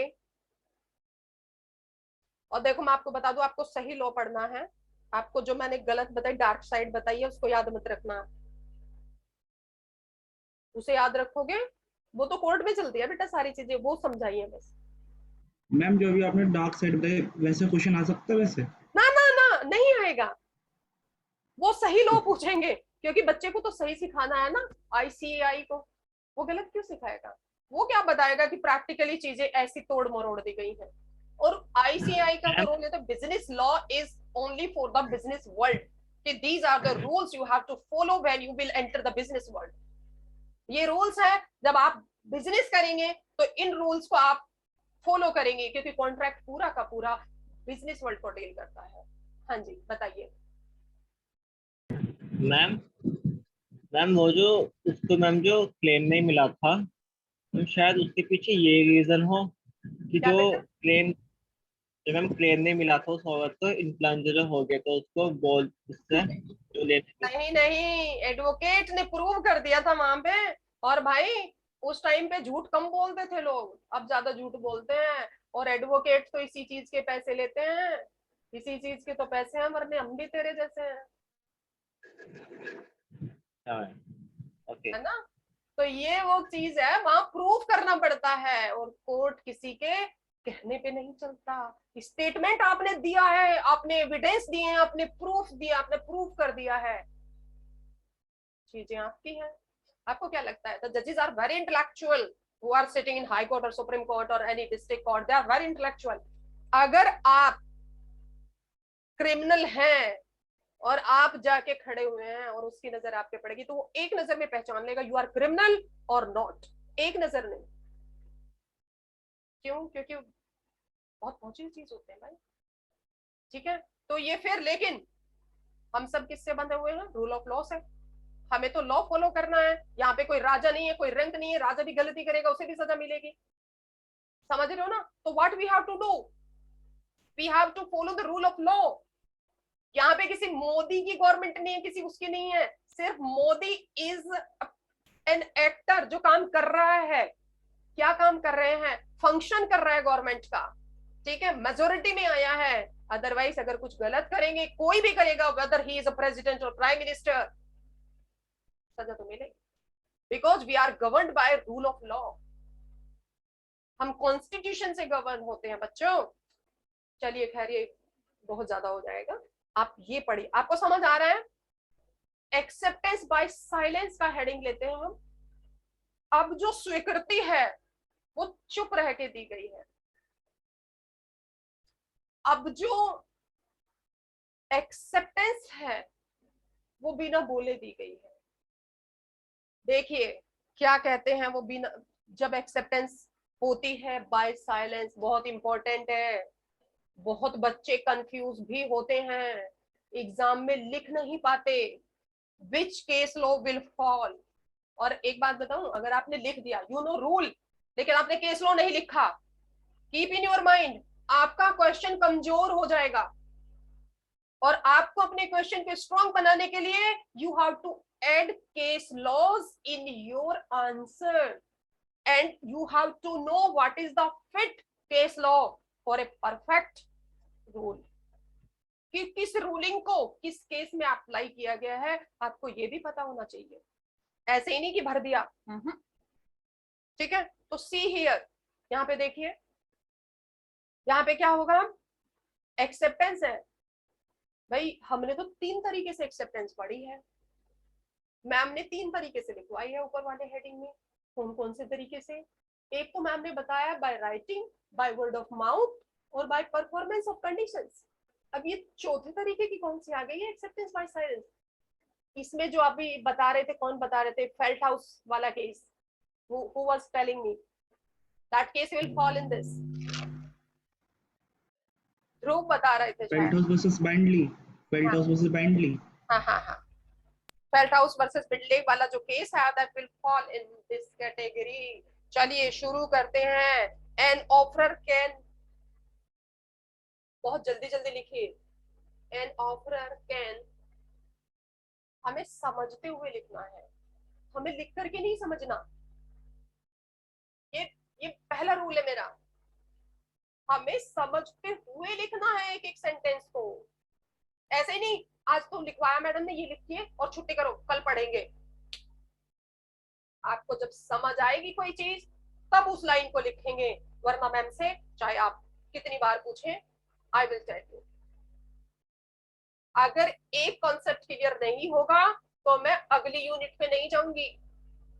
और देखो मैं आपको बता दूं, आपको सही law पढ़ना है, आपको जो मैंने गलत बताई डार्क साइड बताई है उसको याद मत रखना, उसे याद रखोगे, वो तो कोर्ट में चलती है बेटा सारी चीजें, वो समझाइए बस। मैम जो अभी आपने डार्क साइड बताई वैसे क्वेश्चन आ सकता है वैसे? ना ना ना नहीं आएगा, वो सही लॉ पूछेंगे, क्योंकि बच्चे को तो सही सिखाना है ना, आईसीएआई को, वो गलत क्यों सिखाएगा, वो क्या बताएगा कि प्रैक्टिकली चीजें ऐसी तोड़ मरोड़ दी गई हैं। और आईसीएआई का रोल है तो business law is only for the business world, कि these are the rules you have to follow when you will enter the business world। ये रूल्स है, जब आप बिजनेस करेंगे तो इन रूल्स को आप फॉलो करेंगे, क्योंकि कॉन्ट्रैक्ट पूरा का पूरा बिजनेस वर्ल्ड को डील करता है। हाँ जी बताइए। मैम मैम वो जो उसको मैम जो क्लेम नहीं मिला था, तो शायद उसके पीछे ये रीजन हो कि क्या जो बेटा? क्लेम, जब मैम क्लेम नहीं मिला था उस औरत को, इन्फ्लुएंजा जो हो गया तो उसको बोल उससे जो लेने नहीं नहीं, एडवोकेट ने प्रूव कर दिया था वहां पे, और भाई उस टाइम पे झूठ कम बोलते थे लोग, अब ज्यादा झूठ बोलते हैं, और एडवोकेट तो इसी चीज के पैसे लेते हैं, इसी चीज के तो पैसे हैं, वरने हम भी तेरे जैसे हैं, ओके। है ना। तो ये वो चीज है, वहां प्रूफ करना पड़ता है, और कोर्ट किसी के कहने पे नहीं चलता। स्टेटमेंट आपने दिया है, आपने एविडेंस दिए हैं, आपने प्रूफ दिया, आपने प्रूफ कर दिया है, चीजें आपकी हैं। आपको क्या लगता है, द जजेस are very intellectual who are sitting in High Court और सुप्रीम कोर्ट और any district court, they are very intellectual. अगर आप क्रिमिनल हैं और आप जाके खड़े हुए हैं और उसकी नजर आप पे पड़ेगी, तो वो एक नजर में पहचान लेगा यू आर क्रिमिनल और नॉट, एक नजर नहीं। क्यों? क्योंकि बहुत पहुंची चीज होते हैं भाई, ठीक है। तो ये फिर, लेकिन हम सब किससे बंधे हुए हैं, रूल ऑफ लॉ से, हमें तो लॉ फॉलो करना है। यहाँ पे कोई राजा नहीं है, कोई रंक नहीं है, राजा भी गलती करेगा उसे भी सजा मिलेगी, समझ रहे हो ना। तो what we have to do, we have to follow the rule of law. यहाँ पे किसी मोदी की गवर्नमेंट नहीं है, किसी उसकी नहीं है, सिर्फ मोदी इज एन एक्टर जो काम कर रहा है। क्या काम कर रहे हैं, फंक्शन कर रहा है गवर्नमेंट का, ठीक है, मेजोरिटी में आया है। अदरवाइज अगर कुछ गलत करेंगे, कोई भी करेगा, whether he is a president और प्राइम मिनिस्टर, सजा तो मिलेगी, because we are governed by rule of law. हम कॉन्स्टिट्यूशन से गवर्न होते हैं बच्चों। चलिए खैर, ये बहुत ज्यादा हो जाएगा। आप ये पढ़िए, आपको समझ आ रहा है? एक्सेप्टेंस बाय साइलेंस का हेडिंग लेते हैं हम। अब जो स्वीकृति है वो चुप रह के दी गई है, अब जो एक्सेप्टेंस है वो बिना बोले दी गई है। देखिए क्या कहते हैं वो, बिना, जब एक्सेप्टेंस होती है बाय साइलेंस, बहुत इंपॉर्टेंट है, बहुत बच्चे कंफ्यूज भी होते हैं, एग्जाम में लिख नहीं पाते which case law will fall. और एक बात बताऊं, अगर आपने लिख दिया यू नो रूल, लेकिन आपने केस लॉ नहीं लिखा, कीप इन योर माइंड, आपका क्वेश्चन कमजोर हो जाएगा। और आपको अपने क्वेश्चन को स्ट्रॉन्ग बनाने के लिए you have to add case laws in your answer and you have to know what is the fit case law for a perfect rule, कि किस रूलिंग को किस केस में अप्लाई किया गया है, आपको ये भी पता होना चाहिए, ऐसे ही नहीं कि भर दिया। ठीक है, तो सी हियर, यहाँ पे देखिए, यहाँ पे क्या होगा, एक्सेप्टेंस है भाई, हमने तो 3 तरीके से एक्सेप्टेंस पढ़ी है, मैम ने 3 तरीके से लिखवाई है ऊपर वाले हेडिंग में। कौन कौन से तरीके से? एक तो मैम ने बताया by writing, by word of mouth और बाय परफॉर्मेंस ऑफ कंडीशंस। अब ये चौथे तरीके की कौन सी आ गई है, एक्सेप्टेंस बाय साइलेंस। इसमें जो अभी बता रहे थे, कौन बता रहे थे, फेल्ट हाउस वाला case, who was telling me that case will fall in this, ध्रुव बता रहे थे शायद। Feldhaus versus Bandley. Feldhaus versus Bandley. हाँ हाँ हाँ, फेल्ट हाउस वर्सेस बिल्डिंग वाला जो केस है, that will fall in this category. चलिए शुरू करते हैं। एन ऑफरर कैन, बहुत जल्दी जल्दी लिखिए, एन ऑफरर कैन, हमें समझते हुए लिखना है, हमें लिख करके नहीं समझना। ये पहला रूल है मेरा, हमें समझते हुए लिखना है एक एक सेंटेंस को, ऐसे ही नहीं आज तो लिखवाया मैडम ने, ये लिखिए और छुट्टी करो, कल पढ़ेंगे। आपको जब समझ आएगी कोई चीज तब उस लाइन को लिखेंगे, वरना मैम से चाहे आप कितनी बार पूछें, आई विल टेल यू। अगर एक कॉन्सेप्ट क्लियर नहीं होगा तो मैं अगली यूनिट पे नहीं जाऊंगी,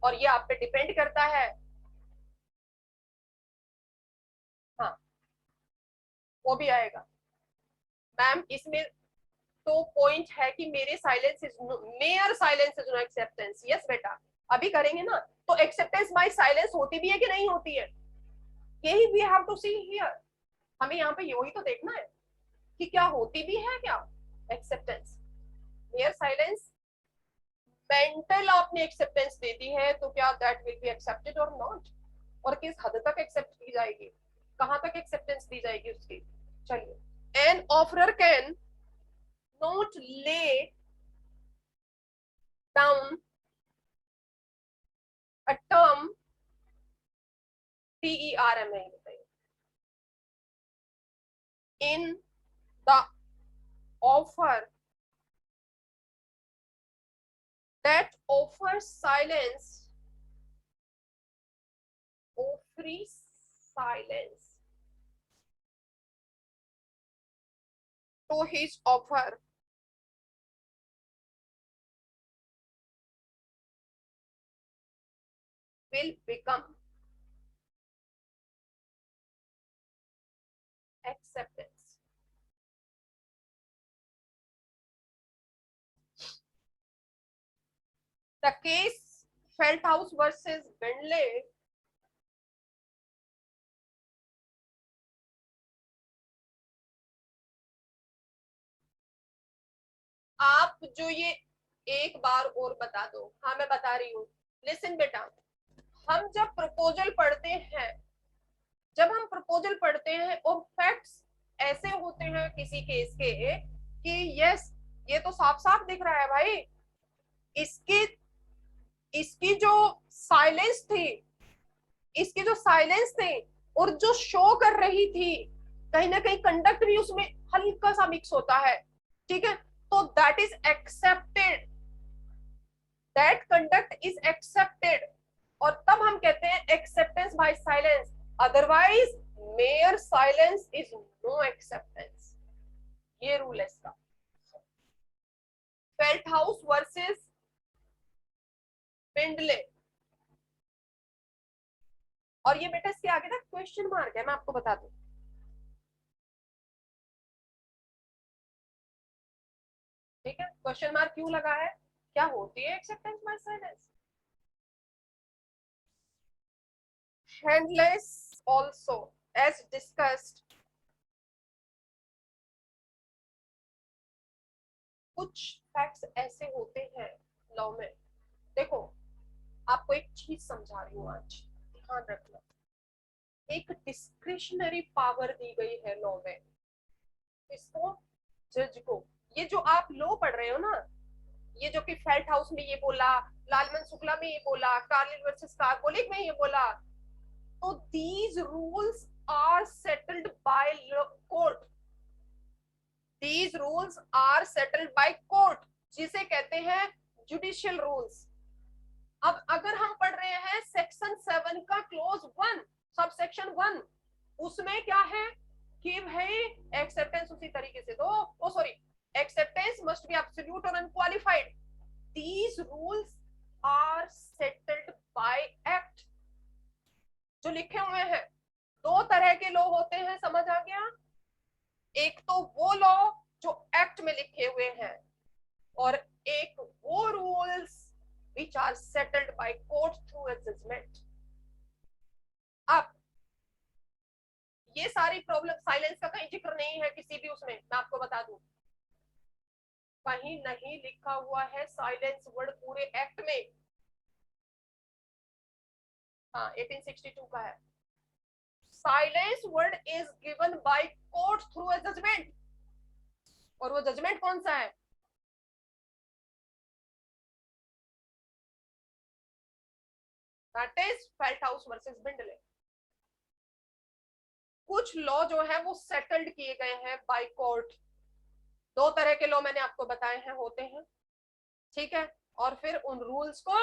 और ये आप पे डिपेंड करता है। हाँ वो भी आएगा मैम, इसमें तो पॉइंट है कि मेरे silence is mere silence is no acceptance. Yes बेटा, अभी करेंगे ना, तो एक्सेप्टेंस बाय साइलेंस होती भी है कि नहीं होती है, यही we have to see here. हमें यहाँ पे यही तो देखना है कि क्या होती भी है क्या एक्सेप्टेंस। मेयर साइलेंस, मेंटल आपने एक्सेप्टेंस दे दी है तो क्या दैट विल बी एक्सेप्टेड और नॉट, और किस हद तक एक्सेप्ट की जाएगी, कहां तक एक्सेप्टेंस दी जाएगी उसकी। चलिए, an offerer can not lay down a term, TERM है बताइए, in the offer that offers silence, offers silence to his offer will become acceptance. The case Feldhaus versus Bentley आप जो ये एक बार और बता दो, हाँ मैं बता रही हूँ, लिसन बेटा, हम जब प्रपोजल पढ़ते हैं, जब हम प्रपोजल पढ़ते हैं और फैक्ट्स ऐसे होते हैं किसी केस के कि यस ये तो साफ साफ दिख रहा है भाई, इसकी जो साइलेंस थी, इसकी जो साइलेंस थी और जो शो कर रही थी, कहीं ना कहीं कंडक्ट भी उसमें हल्का सा मिक्स होता है, ठीक है, तो that is accepted, that conduct is accepted, और तब हम कहते हैं acceptance by silence, otherwise mere silence is no acceptance. ये रूल है इसका। फेल्टहाउस वर्सेस बिंडले, और ये बेटा इसके आगे ना क्वेश्चन मार्क है, मैं आपको बता दूं। ठीक है, क्वेश्चन मार्क क्यों लगा है? क्या होती है acceptance by silence? Handless also, as discussed, कुछ फैक्ट्स ऐसे होते हैं लॉ में। देखो, आपको एक चीज समझा रही हूँ आज, ध्यान रखना। एक डिस्क्रिशनरी पावर दी गई है लॉ में, इसको जज को। ये जो आप लॉ पढ़ रहे हो ना, ये जो कि फेल्टहाउस में ये बोला, लालमन शुक्ला में ये बोला, कार्लिन वर्सेस कारपोलिक में ये बोला, तो these rules are settled by court. These rules are settled by court, जिसे कहते हैं जुडिशियल रूल्स। अब अगर हम पढ़ रहे हैं सेक्शन 7 का क्लोज 1 सब सेक्शन 1, उसमें क्या है कि भाई एक्सेप्टेंस उसी तरीके से दो, oh sorry, acceptance must be absolute और unqualified. These rules are settled by act, जो लिखे हुए हैं। दो तरह के लॉ होते हैं, समझ आ गया? एक तो वो लॉ जो एक्ट में लिखे हुए हैं, और एक वो rules which are settled by court through a judgment। अब ये सारी प्रॉब्लम, साइलेंस का कहीं जिक्र नहीं है किसी भी उसमें, मैं आपको बता दूं, कहीं नहीं लिखा हुआ है साइलेंस वर्ड पूरे एक्ट में। हाँ, 1862 का है। Silence word is given by court through a judgment, और वो जजमेंट कौन सा है? That is Felthouse versus Bindley. कुछ लॉ जो है वो सेटल्ड किए गए हैं बाय कोर्ट। दो तरह के लॉ मैंने आपको बताए हैं होते हैं, ठीक है, और फिर उन रूल्स को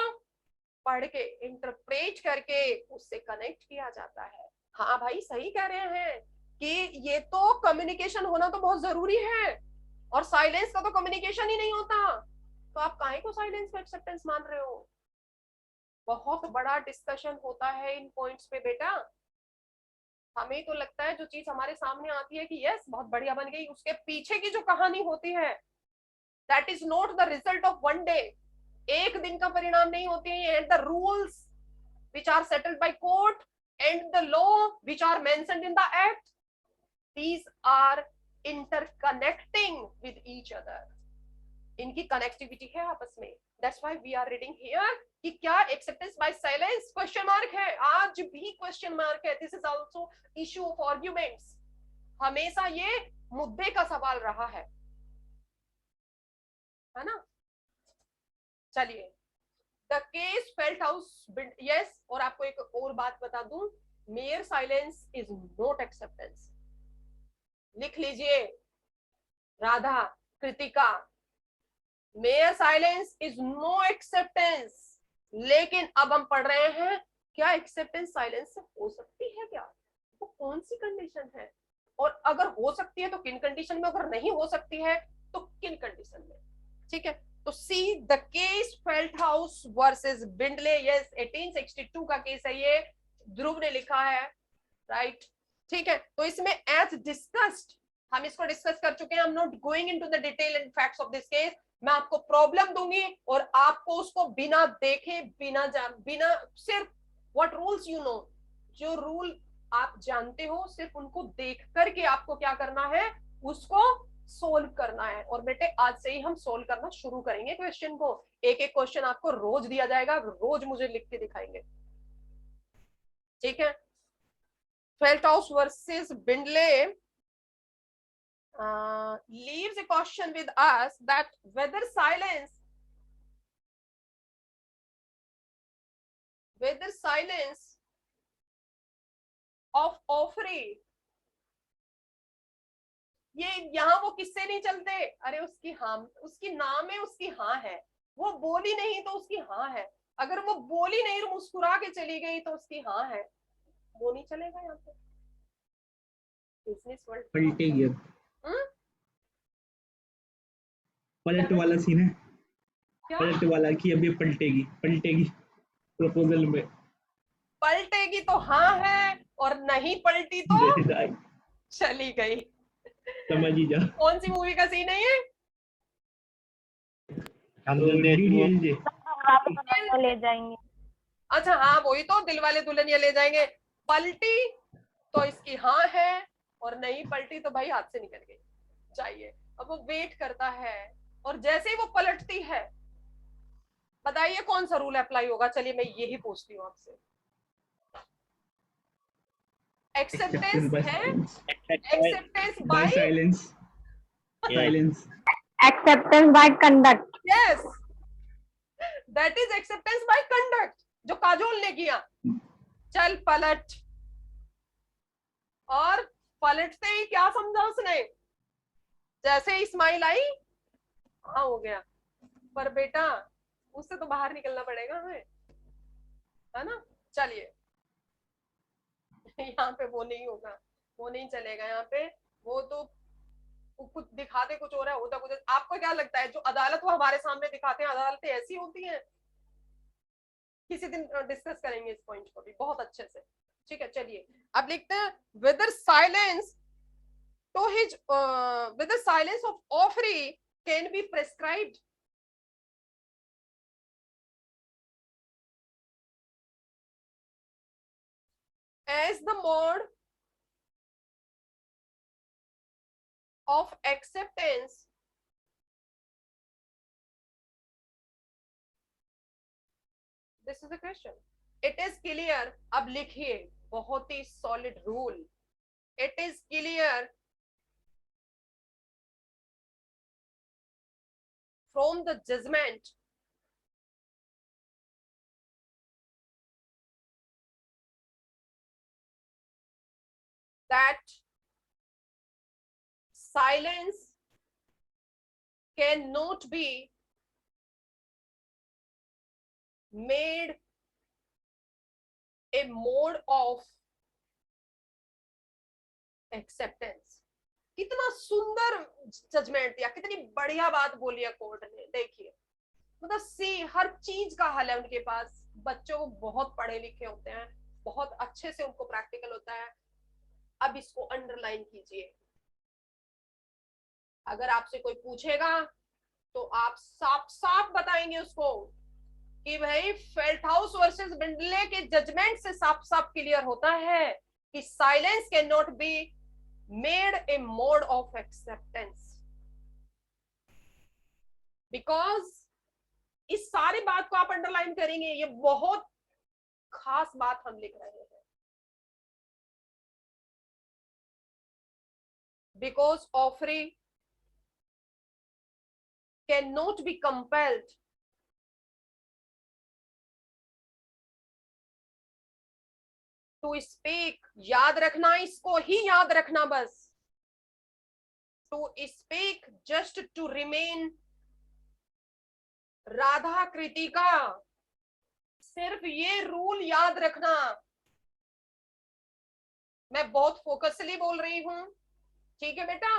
पढ़ के इंटरप्रेट करके उससे कनेक्ट किया जाता है। हाँ भाई, सही कह रहे हैं कि ये तो कम्युनिकेशन होना तो बहुत जरूरी है, और साइलेंस का तो कम्युनिकेशन ही नहीं होता, तो आप काहे को साइलेंस को एक्सेप्टेंस मान रहे हो? बहुत बड़ा डिस्कशन होता है इन पॉइंट्स पे बेटा। हमें तो लगता है जो चीज हमारे सामने आती है कि यस बहुत बढ़िया बन गई, उसके पीछे की जो कहानी होती है, that is not the result of one day, एक दिन का परिणाम नहीं होती है। And the rules which are settled by court and the law which are mentioned in the act, these are interconnecting with each other, इनकी connectivity है आपस में। That's why we are reading here कि क्या acceptance by silence question mark है, आज भी question mark है। This is also issue of arguments, हमेशा ये मुद्दे का सवाल रहा है ना। चलिए, द केस फेल्टहाउस, यस, और आपको एक और बात बता दूं, mere silence is not acceptance. लिख लीजिए Radha, Kritika, mere silence is no acceptance. लेकिन अब हम पढ़ रहे हैं क्या एक्सेप्टेंस साइलेंस से हो सकती है क्या, वो कौन सी कंडीशन है, और अगर हो सकती है तो किन कंडीशन में, अगर नहीं हो सकती है तो किन कंडीशन में। ठीक है, तो see the case Felthouse versus Bindley, yes 1862 का केस है ये, ध्रुव ने लिखा है, राइट। ठीक है, तो इसमें एज डिस्कस्ड, हम इसको डिस्कस कर चुके हैं। आई am not going into the detail and facts of this case. मैं आपको प्रॉब्लम दूंगी और आपको उसको बिना देखे, बिना सिर्फ व्हाट रूल्स यू नो, जो रूल आप जानते हो सिर्फ उनको देख करके आपको क्या करना है, उसको सोल्व करना है। और बेटे आज से ही हम सोल्व करना शुरू करेंगे क्वेश्चन को। एक एक क्वेश्चन आपको रोज दिया जाएगा, रोज मुझे लिख के दिखाएंगे, ठीक है। फेल्टहाउस versus बिंडले leaves a question with us that whether silence of offering, ये यहाँ वो किससे नहीं चलते, अरे उसकी हाँ, उसकी नाम है, उसकी हाँ है, वो बोली नहीं तो उसकी हाँ है, अगर वो बोली नहीं और मुस्कुरा के चली गई तो उसकी हाँ है, वो नहीं चलेगा यहाँ पे। बिजनेस वर्ल्ड पलटेगियर, पलट वाला सीन है, क्या पलट वाला कि अब ये पलटेगी पलटेगी प्रपोजल में। पलटेगी तो हाँ है, और नहीं पलटी तो चली गई। समझ ही जा। कौन सी मूवी का सीन है ये? हम तो दिल दे चुके। DDLJ ले जाएंगे। अच्छा हाँ, वही तो, दिल वाले दुल्हनिया ले जाएंगे। पलटी तो इसकी हाँ है, और नहीं पलटी तो भाई हाथ से निकल गई, चाहिए। अब वो वेट करता है, और जैसे ही वो पलटती है, बताइए कौन सा रूल अप्लाई होगा? चलिए मैं यही पूछती हूँ आपसे। एक्सेप्टेंस है, acceptance by by, silence silence acceptance by conduct. Yes, that is acceptance by conduct, जो काजोल ने किया। चल पलट, और पलटते ही क्या समझा उसने? जैसे ही स्माइल आई, हाँ हो गया। पर बेटा उससे तो बाहर निकलना पड़ेगा हमें, है ना? चलिए यहाँ पे वो नहीं होगा, वो नहीं चलेगा यहाँ पे। वो तो कुछ दिखाते कुछ हो रहा है, होता कुछ। आपको क्या लगता है जो अदालत वो हमारे सामने दिखाते हैं, अदालतें ऐसी होती हैं? किसी दिन डिस्कस करेंगे इस पॉइंट को भी बहुत अच्छे से, ठीक है? चलिए अब लिखते हैं, whether silence to his whether silence of offering can be prescribed. As the mode of acceptance this is the question. It is clear, अब लिखिए, बहुत ही solid rule. It is clear from the judgment that silence cannot be made a mode of acceptance। कितना सुंदर judgement दिया, कितनी बढ़िया बात बोली है कोर्ट ने। देखिए मतलब सी, हर चीज का हल है उनके पास। बच्चों को बहुत पढ़े लिखे होते हैं, बहुत अच्छे से उनको प्रैक्टिकल होता है। अब इसको अंडरलाइन कीजिए, अगर आपसे कोई पूछेगा तो आप साफ साफ बताएंगे उसको कि भाई फेल्टहाउस वर्सेस बिंडले के जजमेंट से साफ साफ क्लियर होता है कि silence can not be made a mode of acceptance. Because इस सारी बात को आप अंडरलाइन करेंगे, ये बहुत खास बात हम लिख रहे हैं। Because offering can not be compelled to speak, याद रखना, इसको ही याद रखना बस, to speak just to remain Radha Kritika. सिर्फ ये रूल याद रखना। मैं बहुत फोकसली बोल रही हूं, ठीक है बेटा?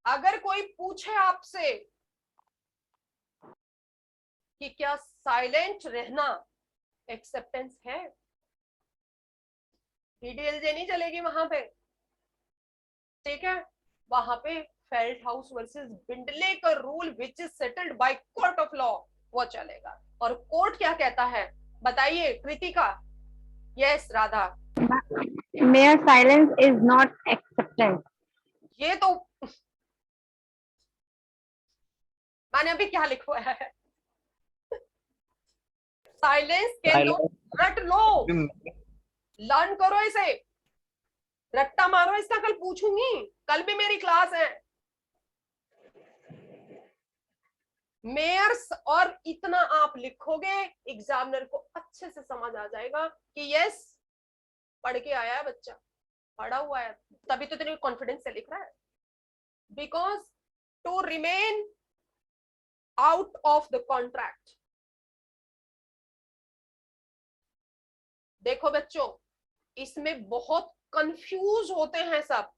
अगर कोई पूछे आपसे कि क्या साइलेंट रहना एक्सेप्टेंस है, डीडीएलजे नहीं चलेगी वहां पे, ठीक है? वहां पे फेल्टहाउस वर्सेस बिंडले का rule which is settled by court of law वो चलेगा। और कोर्ट क्या कहता है बताइए Kritika? Yes Radha. Mayor silence is not acceptance. ये तो मैंने अभी क्या लिखवाया है? साइलेंस कैन नॉट, रट लो, लर्न करो इसे, रट्टा मारो इसका, कल पूछूंगी, कल भी मेरी क्लास है। मेयर्स, और इतना आप लिखोगे एग्जामिनर को अच्छे से समझ आ जाएगा कि यस पढ़ के आया है बच्चा, पढ़ा हुआ है, तभी तो इतने कॉन्फिडेंस से लिख रहा है। Because to remain out of the contract. देखो बच्चों, इसमें बहुत कंफ्यूज होते हैं सब।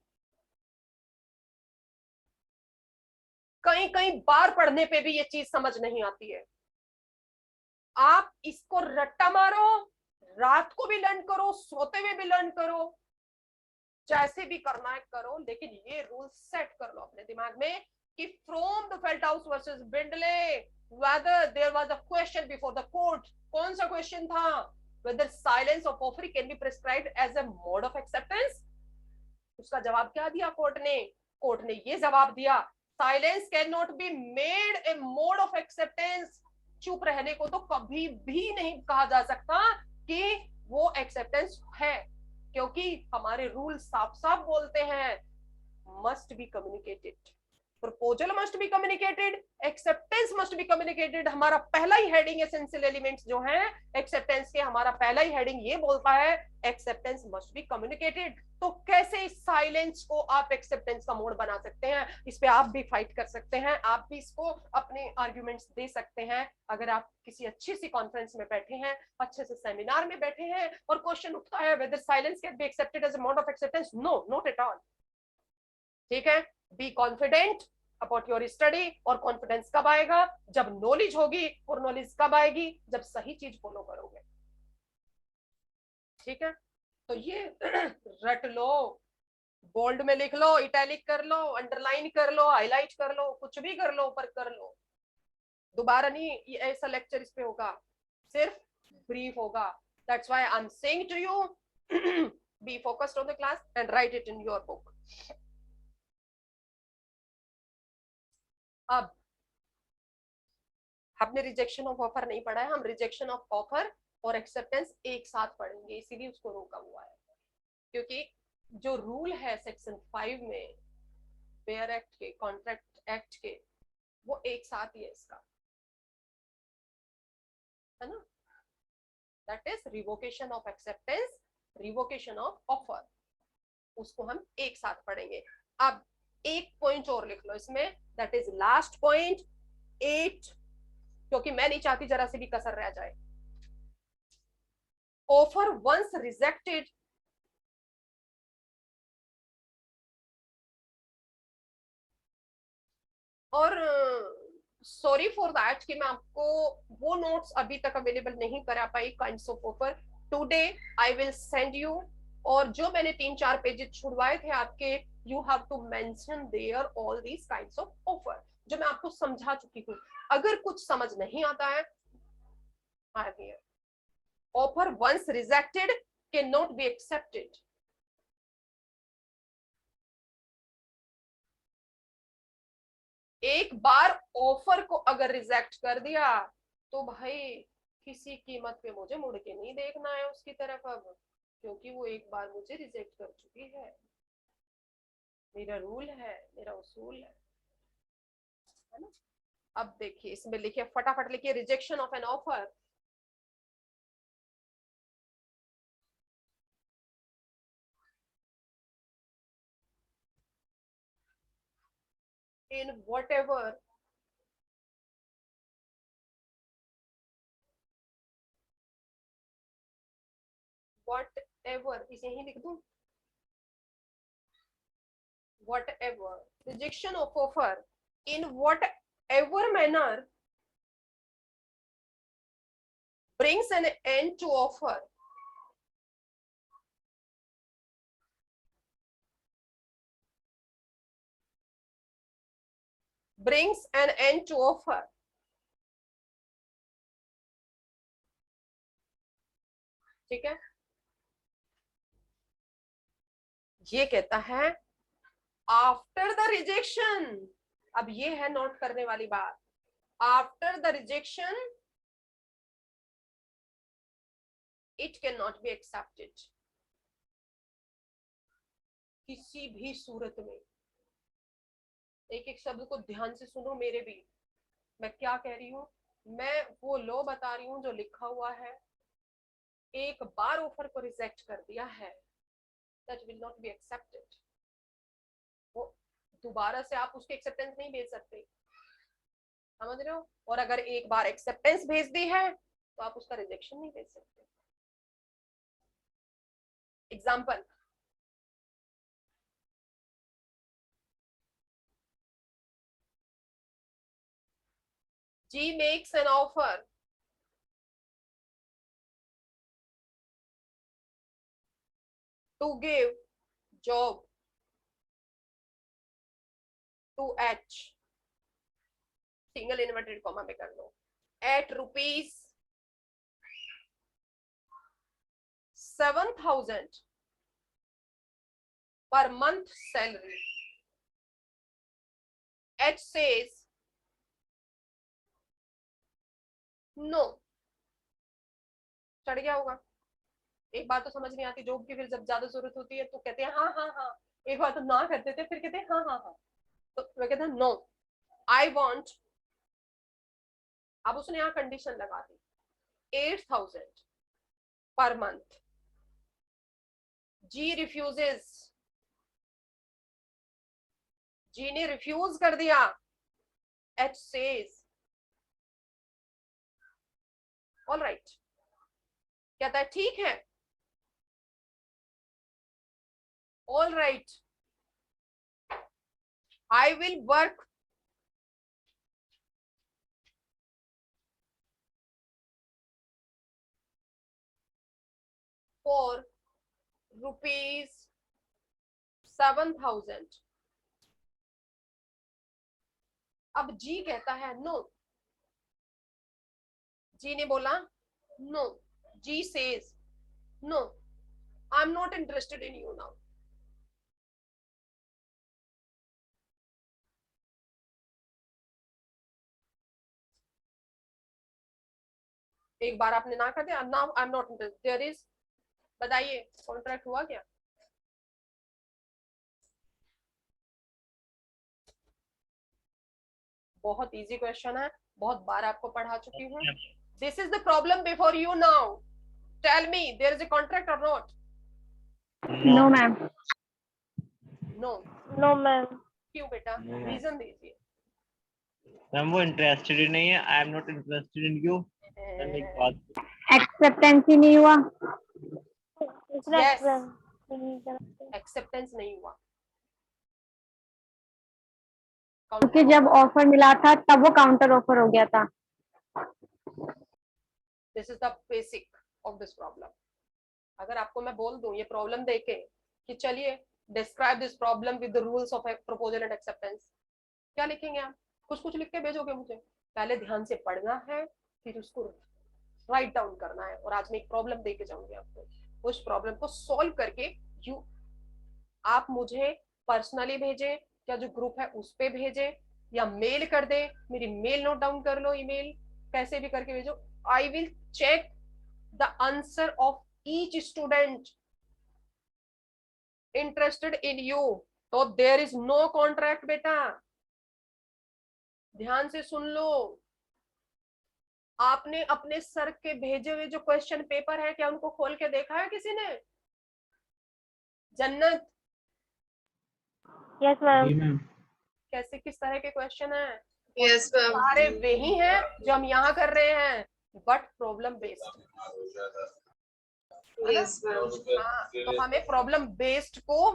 कई कई बार पढ़ने पे भी ये चीज समझ नहीं आती है। आप इसको रट्टा मारो, रात को भी लर्न करो, सोते हुए भी लर्न करो, जैसे भी करना है करो, लेकिन ये रूल सेट कर लो अपने दिमाग में कि from the Felthouse versus Bindley whether there was a question before the court, कौन सा क्वेश्चन था, whether silence of offering can be prescribed as a mode of acceptance। उसका जवाब क्या दिया कोर्ट ने? कोर्ट ने ये जवाब दिया, silence can not be made a mode of acceptance. चुप रहने को तो कभी भी नहीं कहा जा सकता कि वो एक्सेप्टेंस है, क्योंकि हमारे रूल साफ साफ बोलते हैं must be communicated, proposal must be communicated, acceptance must be communicated. हमारा पहला ही हेडिंग एसेंशियल एलिमेंट्स जो है एक्सेप्टेंस के, हमारा पहला ही हेडिंग ये बोलता है एक्सेप्टेंस मस्ट बी कम्युनिकेटेड। तो कैसे इस साइलेंस को आप एक्सेप्टेंस का मोड बना सकते हैं, इस पे आप भी फाइट कर सकते हैं, आप भी इसको अपने आर्ग्यूमेंट्स दे सकते हैं। अगर आप किसी अच्छी सी कॉन्फ्रेंस में बैठे हैं, अच्छे से सेमिनार में बैठे हैं और क्वेश्चन उठता है whether silence can be accepted as a mode of acceptance, no, not at all. ठीक है, be confident about your study. और कॉन्फिडेंस कब आएगा? जब नॉलेज होगी। और नॉलेज कब आएगी? जब सही चीज फॉलो करोगे। ठीक है, तो ये रट लो, बोल्ड में लिख लो, इटैलिक कर लो, अंडरलाइन कर लो, हाईलाइट कर लो, कुछ भी कर लो, पर कर लो। दोबारा नहीं ये ऐसा लेक्चर इस पे होगा, सिर्फ ब्रीफ होगा। That's why I am saying to you be focused on the class and write it in your book. अब हमने रिजेक्शन ऑफ ऑफर नहीं पढ़ा है, हम रिजेक्शन ऑफ ऑफर और एक्सेप्टेंस एक साथ पढ़ेंगे, इसीलिए उसको रोका हुआ है। क्योंकि जो रूल है सेक्शन 5 में फेयर एक्ट के, कॉन्ट्रैक्ट एक्ट के, वो एक साथ ही है इसका, है ना। That is revocation of acceptance, revocation of offer, उसको हम एक साथ पढ़ेंगे। अब एक पॉइंट और लिख लो इसमें, दैट इज लास्ट पॉइंट 8, क्योंकि मैं नहीं चाहती जरा से भी कसर रह जाए। ऑफर वंस रिजेक्टेड और सॉरी फॉर दैट कि मैं आपको वो नोट्स अभी तक अवेलेबल नहीं करा पाई kinds of offer. Today I will send you, और जो मैंने 3-4 पेजेस छुड़वाए थे आपके, you have to mention there all these kinds of offer, जो मैं आपको समझा चुकी हूँ। अगर कुछ समझ नहीं आता है, I am here. Offer once rejected can not be accepted. एक बार ऑफर को अगर रिजेक्ट कर दिया तो भाई किसी कीमत पे मुझे मुड़ के नहीं देखना है उसकी तरफ अब, क्योंकि वो एक बार मुझे रिजेक्ट कर चुकी है। मेरा रूल है, मेरा उसूल है ना। अब देखिए इसमें लिखिए, फटाफट लिखिए, rejection of an offer. in whatever इसे ही लिख दूं, whatever rejection of offer in whatever manner brings an end to offer, brings an end to offer। ठीक है, ये कहता है आफ्टर द रिजेक्शन। अब ये है नोट करने वाली बात, after the rejection it can not be accepted. किसी भी सूरत में, एक एक शब्द को ध्यान से सुनो मेरे भी, मैं क्या कह रही हूं, मैं वो लो बता रही हूं जो लिखा हुआ है। एक बार ऑफर को रिजेक्ट कर दिया है, that will not be accepted. वो दोबारा से आप उसकी एक्सेप्टेंस नहीं भेज सकते, समझ रहे हो। और अगर एक बार एक्सेप्टेंस भेज दी है तो आप उसका रिजेक्शन नहीं भेज सकते। Example, G makes an offer to give job to H, single inverted comma में कर लो, at ₹7,000 per month salary. H says no. चढ़ गया होगा। एक बात तो समझ नहीं आती जॉब की, फिर जब ज्यादा जरूरत होती है तो कहते हैं हाँ हाँ हाँ, एक बार तो ना करते थे फिर कहते हैं हाँ हाँ हाँ, तो मैं कहता हूँ नो आई वॉन्ट। अब उसने यहाँ कंडीशन लगा दी 8,000 पर मंथ। जी रिफ्यूजेस, जी ने रिफ्यूज कर दिया। एच सेज ऑल राइट, कहता है ठीक है, all right, I will work for ₹7,000। अब जी कहता है नो, जी ने बोला no, G says no, I am not interested in you now. एक बार आपने ना कर दिया, now I am not interested, there is, बताइए कॉन्ट्रैक्ट हुआ क्या? बहुत इजी क्वेश्चन है, बहुत बार आपको पढ़ा चुकी हूँ। This is the problem before you now, tell me there is a contract और not? No ma'am. No. No ma'am. क्यों बेटा, No. रीजन दीजिए। मैम वो इंटरेस्टेड ही नहीं है, I am not interested in you. Ma'am एक बात, एक्सेप्टेंस ही नहीं हुआ। यस, एक्सेप्टेंस नहीं हुआ, क्योंकि जब ऑफर मिला था तब वो काउंटर ऑफर हो गया था। This is the basic of this problem. अगर आपको मैं बोल दूं ये प्रॉब्लम देके कि चलिए describe this problem with the rules of proposal and acceptance, क्या लिखेंगे आप? कुछ कुछ लिख के भेजोगे मुझे? पहले ध्यान से पढ़ना है, फिर उसको राइट डाउन करना है। और आज मैं एक प्रॉब्लम देके जाऊंगी आपको, उस प्रॉब्लम को सॉल्व करके यू आप मुझे पर्सनली भेजे या जो ग्रुप है उस पे भेजे या मेल कर दे, मेरी मेल नोट डाउन कर लो, ईमेल कैसे भी करके भेजो। I will check the answer of each student interested in you. तो देयर इज नो कॉन्ट्रैक्ट बेटा, ध्यान से सुन लो। आपने अपने सर के भेजे हुए जो क्वेश्चन पेपर है, क्या उनको खोल के देखा है किसी ने? जन्नत, यस मैम। जी मैम। कैसे किस तरह के क्वेश्चन है? Yes ma'am. सारे वही हैं जो हम यहाँ कर रहे हैं, but problem based. Yes ma'am. हाँ, तो हमें प्रॉब्लम बेस्ड को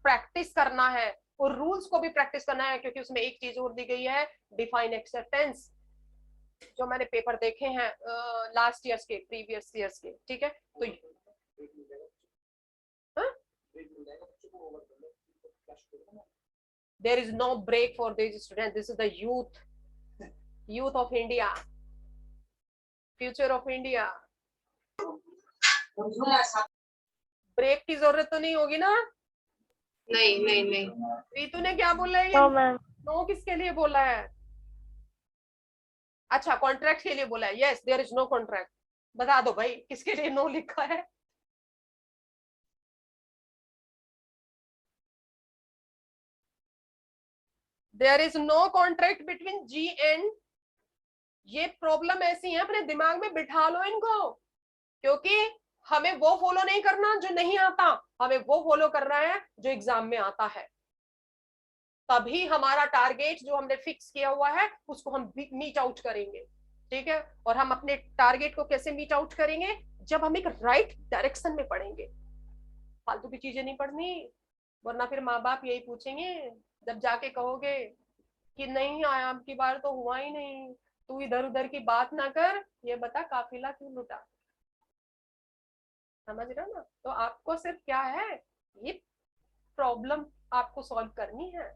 प्रैक्टिस करना है और रूल्स को भी प्रैक्टिस करना है, क्योंकि उसमें एक चीज और दी गई है, डिफाइन एक्सेप्टेंस, जो मैंने पेपर देखे हैं लास्ट ईयर्स के, प्रीवियस ईयर्स के, ठीक है? तो there is no break for these students. This is the youth of India, future of India. Break की जरूरत तो नहीं होगी ना? नहीं नहीं नहीं। रीतू ने क्या बोला है? No ma'am. नो किसके लिए बोला है? अच्छा, कॉन्ट्रैक्ट के लिए बोला है। Yes, there is no contract. बता दो भाई किसके लिए नो लिखा है? There is no contract between G and, ये प्रॉब्लम ऐसी है, अपने दिमाग में बिठा लो इनको, क्योंकि हमें वो फॉलो नहीं करना जो नहीं आता, हमें वो फॉलो करना है जो एग्जाम में आता है। तभी हमारा टारगेट जो हमने फिक्स किया हुआ है उसको हम मीट आउट करेंगे, ठीक है? और हम अपने टारगेट को कैसे मीट आउट करेंगे? जब हम एक राइट डायरेक्शन में पढ़ेंगे। फालतू की चीजें नहीं पढ़नी, वरना फिर माँ बाप यही पूछेंगे जब जाके कहोगे कि नहीं आया, अब की बार तो हुआ ही नहीं, तू इधर उधर की बात ना कर, ये बता काफिला क्यों लुटा। समझ रहे हो ना? तो आपको सिर्फ क्या है, ये प्रॉब्लम आपको सॉल्व करनी है।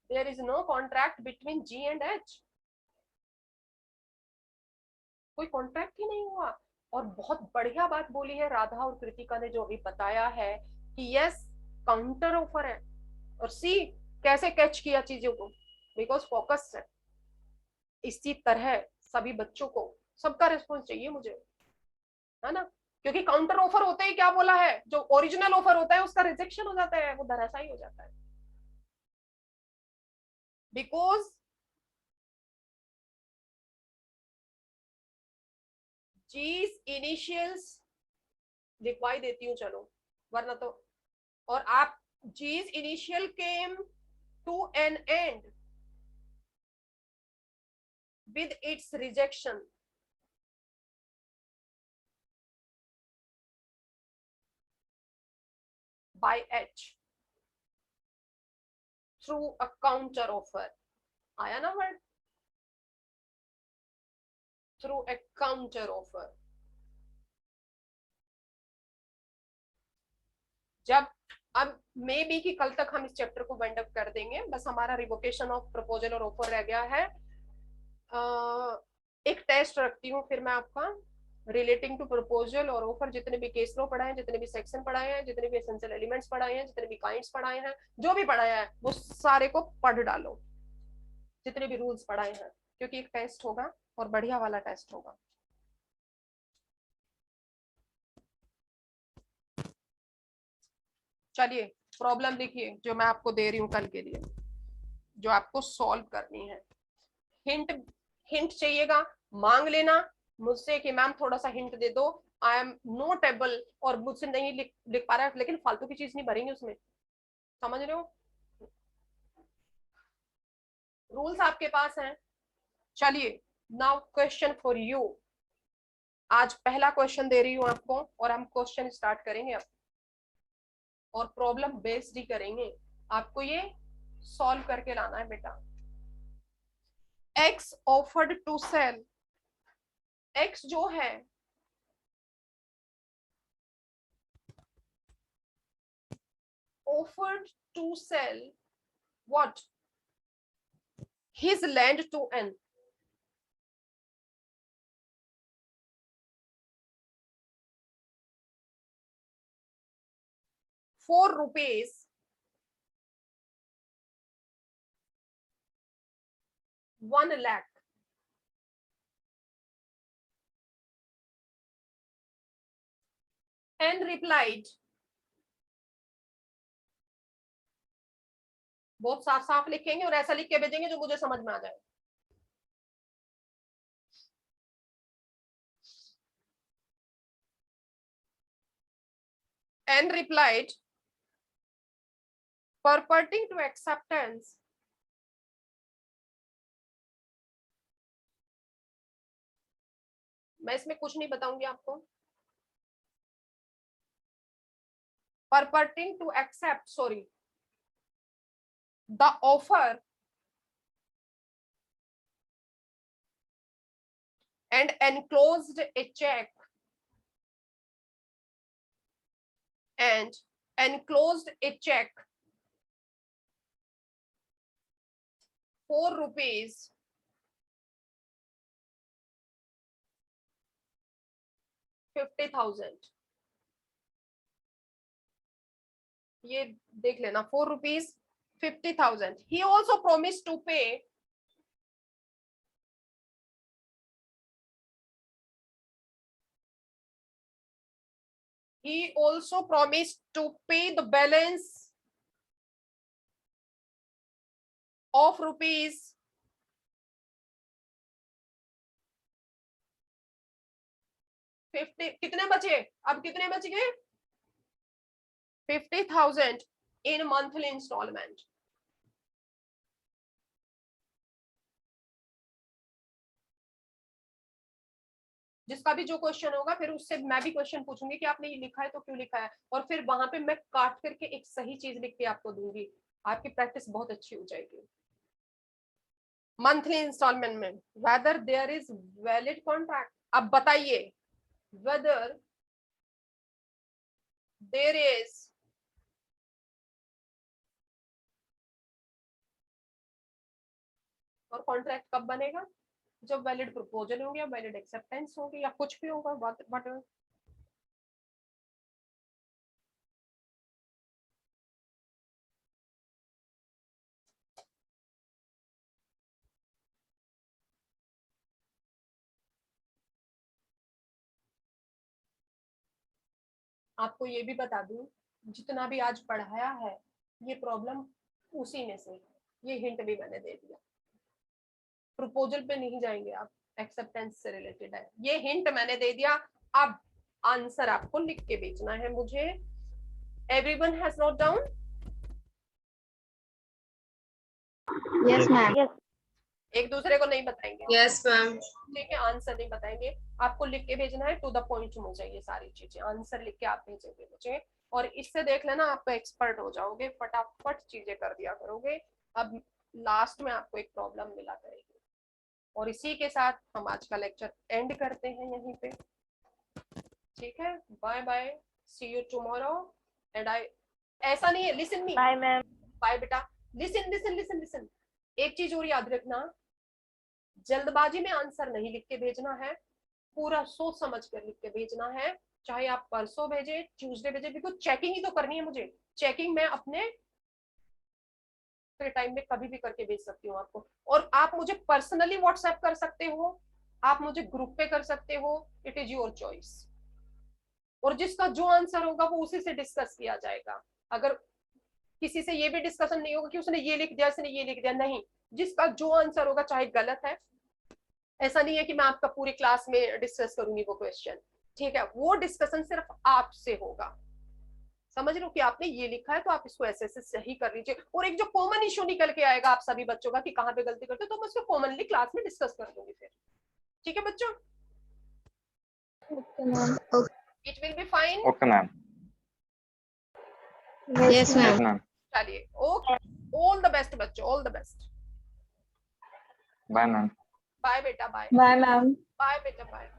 There is no contract between G and H, कोई कॉन्ट्रैक्ट ही नहीं हुआ। और बहुत बढ़िया बात बोली है राधा और कृतिका ने जो अभी बताया है कि यस काउंटर ऑफर है, और सी कैसे कैच किया चीजों को, बिकॉज फोकस है। इसी तरह सभी बच्चों को सबका रिस्पॉन्स चाहिए मुझे, है ना? क्योंकि काउंटर ऑफर होते ही क्या बोला है, जो ओरिजिनल ऑफर होता है उसका रिजेक्शन हो जाता है, वो धराशायी हो जाता है, बिकॉज जीस इनिशियल्स लिखवाई देती हूँ चलो, वरना तो। और आप G's initial came to an end with its rejection by H through a counter offer. आया ना word, through a counter offer। जब अब मे बी कि कल तक हम इस चैप्टर को वाइंड अप कर देंगे, बस हमारा रिवोकेशन ऑफ प्रपोजल और ऑफर रह गया है। एक टेस्ट रखती हूँ फिर मैं आपका, रिलेटिंग टू प्रपोजल और ऑफर, जितने भी केस लॉ पढ़ाए हैं, जितने भी सेक्शन पढ़ाए हैं, जितने भी एसेंशियल एलिमेंट्स पढ़ाए हैं, जितने भी काइंड्स पढ़ाए हैं, जो भी पढ़ाया है वो सारे को पढ़ डालो, जितने भी रूल्स पढ़ाए हैं, क्योंकि एक टेस्ट होगा और बढ़िया वाला टेस्ट होगा। चलिए प्रॉब्लम लिखिए जो मैं आपको दे रही हूँ कल के लिए, जो आपको सॉल्व करनी है। हिंट हिंट चाहिएगा, मांग लेना मुझसे कि मैम थोड़ा सा हिंट दे दो, आई एम नॉट एबल, और मुझसे नहीं लिख पा रहा है, लेकिन फालतू की चीज नहीं भरेंगे उसमें, समझ रहे हो? रूल्स आपके पास हैं। चलिए नाउ क्वेश्चन फॉर यू, आज पहला क्वेश्चन दे रही हूं आपको, और हम क्वेश्चन स्टार्ट करेंगे अब, और प्रॉब्लम बेस्ड ही करेंगे। आपको ये सॉल्व करके लाना है बेटा। X offered to sell, X जो है offered to sell what, his land to N, ₹4 1 lakh, and replied, बहुत साफ साफ लिखेंगे और ऐसा लिख के भेजेंगे जो मुझे समझ में आ जाए। And replied, purporting to acceptance मैं इसमें कुछ नहीं बताऊंगी आपको, purporting to accept, sorry, the offer and enclosed a check ₹4 50,000। ये देख लेना, ₹4 50,000। He also promised to pay the balance of rupees 50, कितने बचे, अब कितने बच गए, 50,000 in monthly installment। जिसका भी जो क्वेश्चन होगा फिर उससे मैं भी क्वेश्चन पूछूंगी कि आपने ये लिखा है तो क्यों लिखा है, और फिर वहां पे मैं काट करके एक सही चीज लिख के आपको दूंगी, आपकी प्रैक्टिस बहुत अच्छी हो जाएगी। मंथली इंस्टॉलमेंट में whether there is valid contract. अब बताइए वेदर देयर इज और कॉन्ट्रैक्ट कब बनेगा? जब वैलिड प्रपोजल होंगे या वैलिड एक्सेप्टेंस होगी या कुछ भी होगा बट आपको ये भी बता दूं, जितना भी आज पढ़ाया है ये प्रॉब्लम उसी में से है। ये हिंट भी मैंने दे दिया, प्रपोजल पे नहीं जाएंगे आप, एक्सेप्टेंस से रिलेटेड है, ये हिंट मैंने दे दिया। अब आंसर आपको लिख के भेजना है मुझे। Everyone has note down? Yes ma'am. एक दूसरे को नहीं बताएंगे, Yes, ma'am. ठीक है? आंसर नहीं बताएंगे, आपको लिख के भेजना है, टू द पॉइंट मुझे ये सारी चीजें, आंसर लिख के आप भेजेंगे मुझे, और इससे देख लेना आप एक्सपर्ट हो जाओगे, फटाफट चीजें कर दिया करोगे। अब लास्ट में आपको एक प्रॉब्लम मिला करेगी, और इसी के साथ हम आज का लेक्चर एंड करते हैं यहीं पे, ठीक है? Bye bye, see you tomorrow. And I, ऐसा नहीं है, listen me, bye ma'am. Bye बेटा, लिसन लिसन लिसन लिसन। एक चीज और याद रखना, जल्दबाजी में आंसर नहीं लिख के भेजना है, पूरा सोच समझ कर लिख के भेजना है। चाहे आप परसों भेजे, ट्यूसडे भेजे, बिकॉज चेकिंग ही तो करनी है मुझे। चेकिंग मैं अपने फ्री टाइम में कभी भी करके भेज सकती हूँ आपको, और आप मुझे पर्सनली व्हाट्सएप कर सकते हो, आप मुझे ग्रुप पे कर सकते हो, इट इज योर चॉइस। और जिसका जो आंसर होगा वो उसी से डिस्कस किया जाएगा। अगर किसी से ये भी डिस्कशन नहीं होगा कि उसने ये लिख दिया, उसने ये लिख दिया, नहीं, जिसका जो आंसर होगा, चाहे गलत है, ऐसा नहीं है कि मैं आपका पूरी क्लास में डिस्कस करूंगी वो क्वेश्चन, ठीक है? वो डिस्कशन सिर्फ आपसे होगा। समझ लो कि आपने ये लिखा है तो आप इसको ऐसे ऐसे सही कर लीजिए, और एक जो कॉमन इशू निकल के आएगा आप सभी बच्चों का कि कहाँ पे गलती करते हो, तो मैं उसको कॉमनली क्लास में डिस्कस कर दूंगी फिर, ठीक है बच्चों? It will be fine. Okay ma'am. Yes, yes ma'am. Ma'am. चलिए, ओके, ऑल द बेस्ट बच्चों, all the best. Bye ma'am. Bye बेटा, बाय बाय मैम। बाय बेटा, बाय।